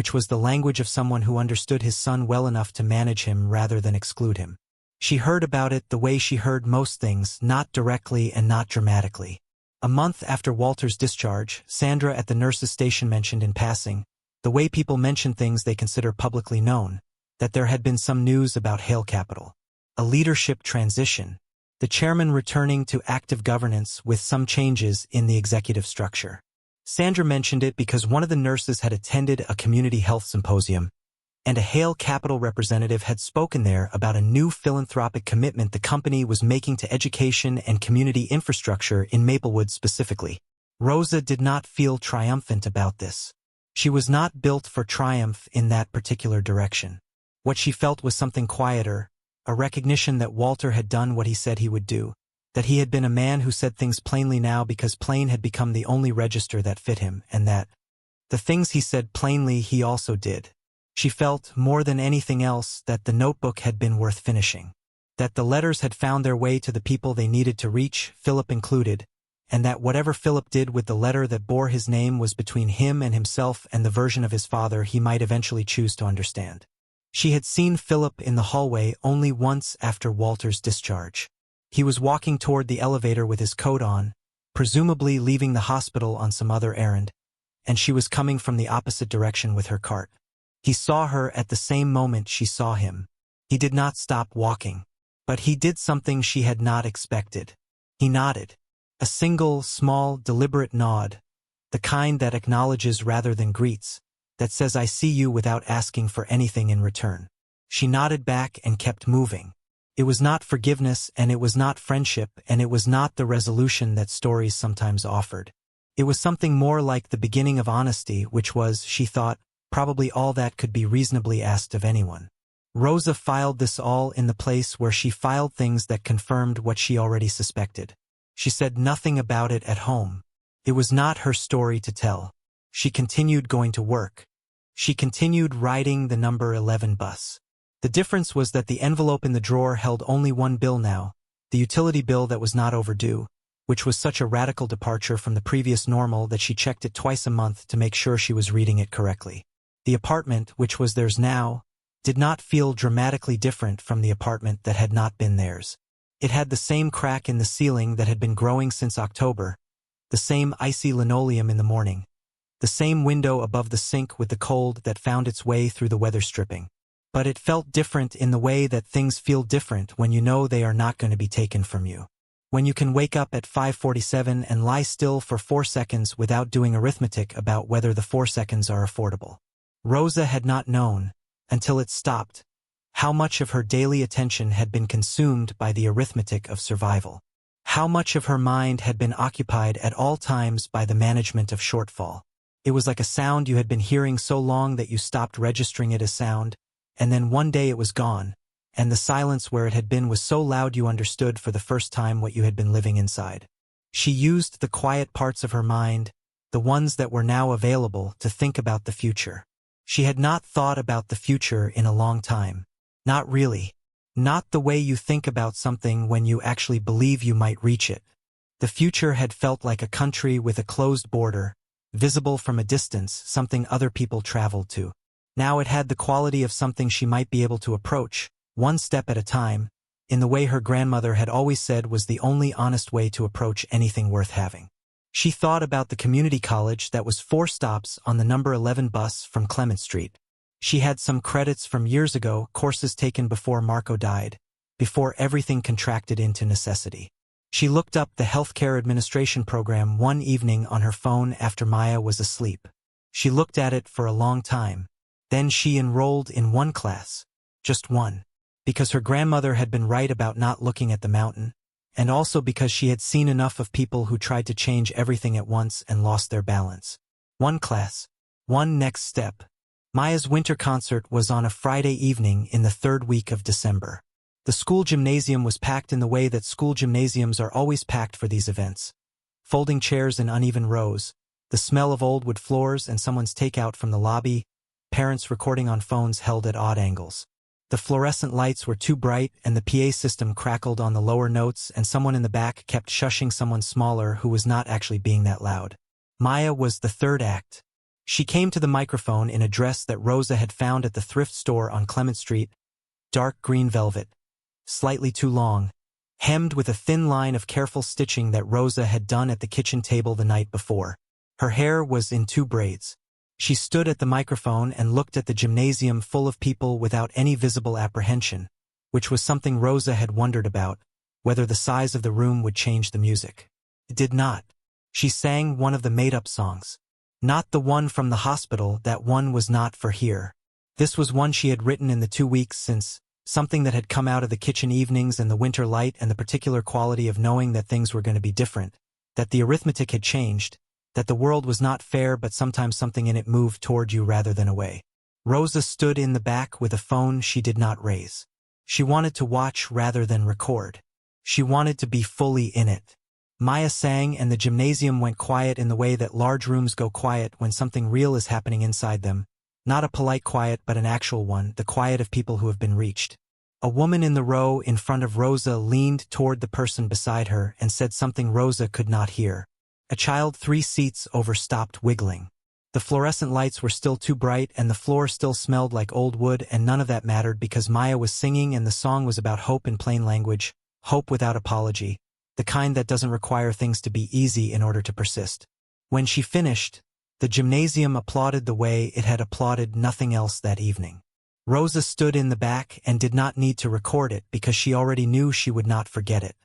which was the language of someone who understood his son well enough to manage him rather than exclude him. She heard about it the way she heard most things, not directly and not dramatically. A month after Walter's discharge, Sandra at the nurse's station mentioned in passing, the way people mention things they consider publicly known, that there had been some news about Hale Capital. A leadership transition. The chairman returning to active governance with some changes in the executive structure. Sandra mentioned it because one of the nurses had attended a community health symposium, and a Hale Capital representative had spoken there about a new philanthropic commitment the company was making to education and community infrastructure in Maplewood specifically. Rosa did not feel triumphant about this. She was not built for triumph in that particular direction. What she felt was something quieter, a recognition that Walter had done what he said he would do, that he had been a man who said things plainly now because plain had become the only register that fit him, and that the things he said plainly he also did. She felt, more than anything else, that the notebook had been worth finishing, that the letters had found their way to the people they needed to reach, Philip included, and that whatever Philip did with the letter that bore his name was between him and himself and the version of his father he might eventually choose to understand. She had seen Philip in the hallway only once after Walter's discharge. He was walking toward the elevator with his coat on, presumably leaving the hospital on some other errand, and she was coming from the opposite direction with her cart. He saw her at the same moment she saw him. He did not stop walking. But he did something she had not expected. He nodded. A single, small, deliberate nod, the kind that acknowledges rather than greets, that says I see you without asking for anything in return. She nodded back and kept moving. It was not forgiveness, and it was not friendship, and it was not the resolution that stories sometimes offered. It was something more like the beginning of honesty, which was, she thought, probably all that could be reasonably asked of anyone. Rosa filed this all in the place where she filed things that confirmed what she already suspected. She said nothing about it at home. It was not her story to tell. She continued going to work. She continued riding the number 11 bus. The difference was that the envelope in the drawer held only one bill now, the utility bill that was not overdue, which was such a radical departure from the previous normal that she checked it twice a month to make sure she was reading it correctly. The apartment, which was theirs now, did not feel dramatically different from the apartment that had not been theirs. It had the same crack in the ceiling that had been growing since October, the same icy linoleum in the morning, the same window above the sink with the cold that found its way through the weather stripping. But it felt different in the way that things feel different when you know they are not going to be taken from you. When you can wake up at 5:47 and lie still for 4 seconds without doing arithmetic about whether the 4 seconds are affordable. Rosa had not known, until it stopped, how much of her daily attention had been consumed by the arithmetic of survival. How much of her mind had been occupied at all times by the management of shortfall. It was like a sound you had been hearing so long that you stopped registering it as sound, and then one day it was gone, and the silence where it had been was so loud you understood for the first time what you had been living inside. She used the quiet parts of her mind, the ones that were now available, to think about the future. She had not thought about the future in a long time. Not really. Not the way you think about something when you actually believe you might reach it. The future had felt like a country with a closed border, visible from a distance, something other people traveled to. Now it had the quality of something she might be able to approach, one step at a time, in the way her grandmother had always said was the only honest way to approach anything worth having. She thought about the community college that was 4 stops on the number 11 bus from Clement Street. She had some credits from years ago, courses taken before Marco died, before everything contracted into necessity. She looked up the healthcare administration program one evening on her phone after Maya was asleep. She looked at it for a long time. Then she enrolled in one class, just one, because her grandmother had been right about not looking at the mountain, and also because she had seen enough of people who tried to change everything at once and lost their balance. One class, one next step. Maya's winter concert was on a Friday evening in the 3rd week of December. The school gymnasium was packed in the way that school gymnasiums are always packed for these events. Folding chairs in uneven rows, the smell of old wood floors and someone's takeout from the lobby, parents recording on phones held at odd angles. The fluorescent lights were too bright and the PA system crackled on the lower notes and someone in the back kept shushing someone smaller who was not actually being that loud. Maya was the 3rd act. She came to the microphone in a dress that Rosa had found at the thrift store on Clement Street, dark green velvet, slightly too long, hemmed with a thin line of careful stitching that Rosa had done at the kitchen table the night before. Her hair was in 2 braids. She stood at the microphone and looked at the gymnasium full of people without any visible apprehension, which was something Rosa had wondered about, whether the size of the room would change the music. It did not. She sang one of the made-up songs. Not the one from the hospital, that one was not for here. This was one she had written in the 2 weeks since, something that had come out of the kitchen evenings and the winter light and the particular quality of knowing that things were going to be different, that the arithmetic had changed, that the world was not fair but sometimes something in it moved toward you rather than away. Rosa stood in the back with a phone she did not raise. She wanted to watch rather than record. She wanted to be fully in it. Maya sang and the gymnasium went quiet in the way that large rooms go quiet when something real is happening inside them. Not a polite quiet but an actual one, the quiet of people who have been reached. A woman in the row in front of Rosa leaned toward the person beside her and said something Rosa could not hear. A child 3 seats over stopped wiggling. The fluorescent lights were still too bright and the floor still smelled like old wood, and none of that mattered because Maya was singing and the song was about hope in plain language, hope without apology, the kind that doesn't require things to be easy in order to persist. When she finished, the gymnasium applauded the way it had applauded nothing else that evening. Rosa stood in the back and did not need to record it because she already knew she would not forget it.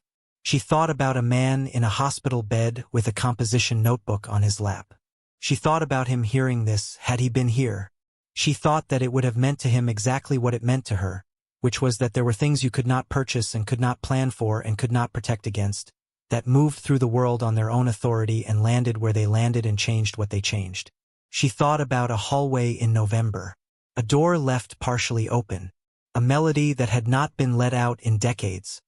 She thought about a man in a hospital bed with a composition notebook on his lap. She thought about him hearing this had he been here. She thought that it would have meant to him exactly what it meant to her, which was that there were things you could not purchase and could not plan for and could not protect against, that moved through the world on their own authority and landed where they landed and changed what they changed. She thought about a hallway in November, a door left partially open, a melody that had not been let out in decades,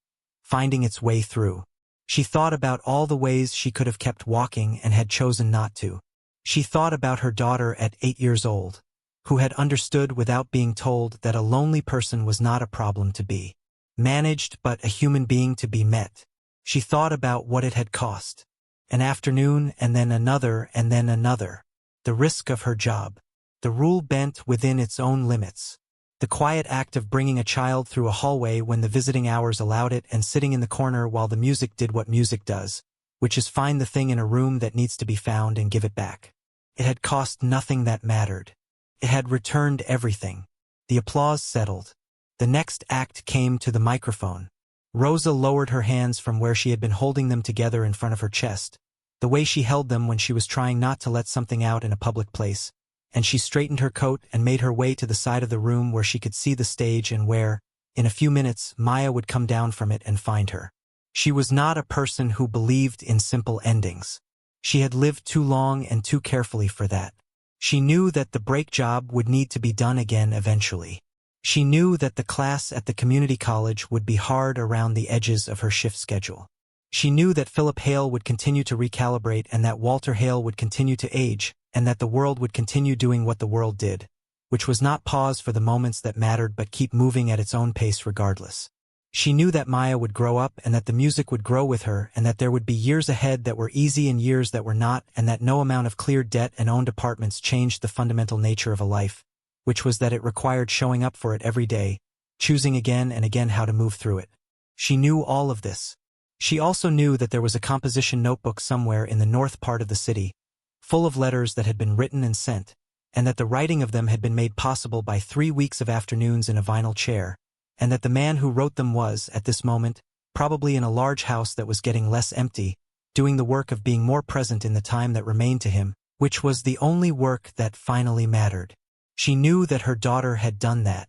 finding its way through. She thought about all the ways she could have kept walking and had chosen not to. She thought about her daughter at 8 years old, who had understood without being told that a lonely person was not a problem to be managed but a human being to be met. She thought about what it had cost. An afternoon and then another and then another. The risk of her job. The rule bent within its own limits. The quiet act of bringing a child through a hallway when the visiting hours allowed it and sitting in the corner while the music did what music does, which is find the thing in a room that needs to be found and give it back. It had cost nothing that mattered. It had returned everything. The applause settled. The next act came to the microphone. Rosa lowered her hands from where she had been holding them together in front of her chest, the way she held them when she was trying not to let something out in a public place, and she straightened her coat and made her way to the side of the room where she could see the stage and where, in a few minutes, Maya would come down from it and find her. She was not a person who believed in simple endings. She had lived too long and too carefully for that. She knew that the break job would need to be done again eventually. She knew that the class at the community college would be hard around the edges of her shift schedule. She knew that Philip Hale would continue to recalibrate and that Walter Hale would continue to age, and that the world would continue doing what the world did, which was not pause for the moments that mattered but keep moving at its own pace regardless. She knew that Maya would grow up and that the music would grow with her and that there would be years ahead that were easy and years that were not, and that no amount of cleared debt and owned apartments changed the fundamental nature of a life, which was that it required showing up for it every day, choosing again and again how to move through it. She knew all of this. She also knew that there was a composition notebook somewhere in the north part of the city, full of letters that had been written and sent, and that the writing of them had been made possible by 3 weeks of afternoons in a vinyl chair, and that the man who wrote them was, at this moment, probably in a large house that was getting less empty, doing the work of being more present in the time that remained to him, which was the only work that finally mattered. She knew that her daughter had done that,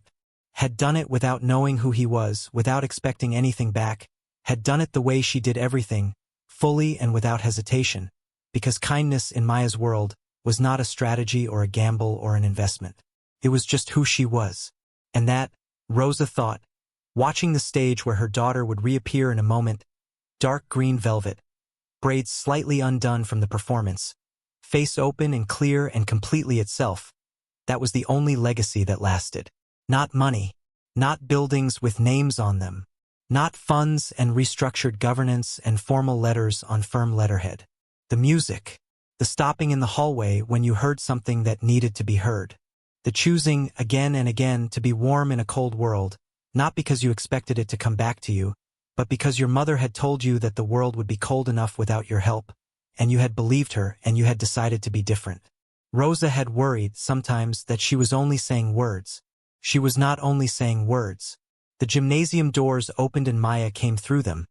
had done it without knowing who he was, without expecting anything back, had done it the way she did everything, fully and without hesitation, because kindness in Maya's world was not a strategy or a gamble or an investment. It was just who she was. And that, Rosa thought, watching the stage where her daughter would reappear in a moment, dark green velvet, braids slightly undone from the performance, face open and clear and completely itself, that was the only legacy that lasted. Not money, not buildings with names on them, not funds and restructured governance and formal letters on firm letterhead. The music. The stopping in the hallway when you heard something that needed to be heard. The choosing, again and again, to be warm in a cold world, not because you expected it to come back to you, but because your mother had told you that the world would be cold enough without your help, and you had believed her and you had decided to be different. Rosa had worried, sometimes, that she was only saying words. She was not only saying words. The gymnasium doors opened and Maya came through them.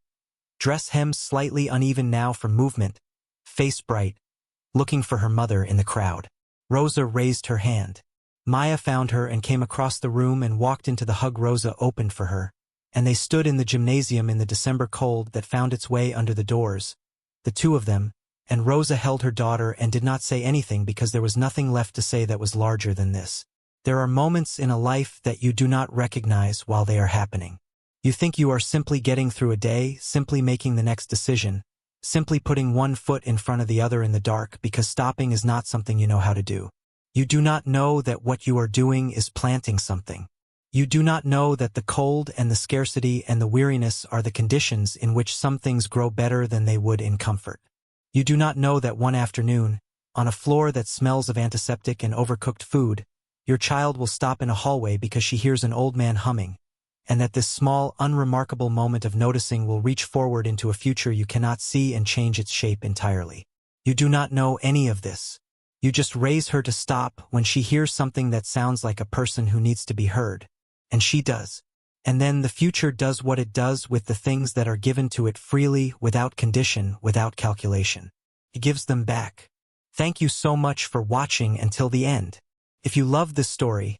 Dress hem slightly uneven now from movement, face bright, looking for her mother in the crowd. Rosa raised her hand. Maya found her and came across the room and walked into the hug Rosa opened for her, and they stood in the gymnasium in the December cold that found its way under the doors, the two of them, and Rosa held her daughter and did not say anything because there was nothing left to say that was larger than this. There are moments in a life that you do not recognize while they are happening. You think you are simply getting through a day, simply making the next decision, simply putting one foot in front of the other in the dark because stopping is not something you know how to do. You do not know that what you are doing is planting something. You do not know that the cold and the scarcity and the weariness are the conditions in which some things grow better than they would in comfort. You do not know that one afternoon, on a floor that smells of antiseptic and overcooked food, your child will stop in a hallway because she hears an old man humming, and that this small, unremarkable moment of noticing will reach forward into a future you cannot see and change its shape entirely. You do not know any of this. You just raise her to stop when she hears something that sounds like a person who needs to be heard, and she does. And then the future does what it does with the things that are given to it freely, without condition, without calculation. It gives them back. Thank you so much for watching until the end. If you love this story,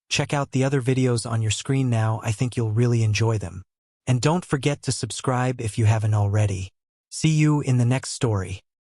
check out the other videos on your screen now. I think you'll really enjoy them. And don't forget to subscribe if you haven't already. See you in the next story.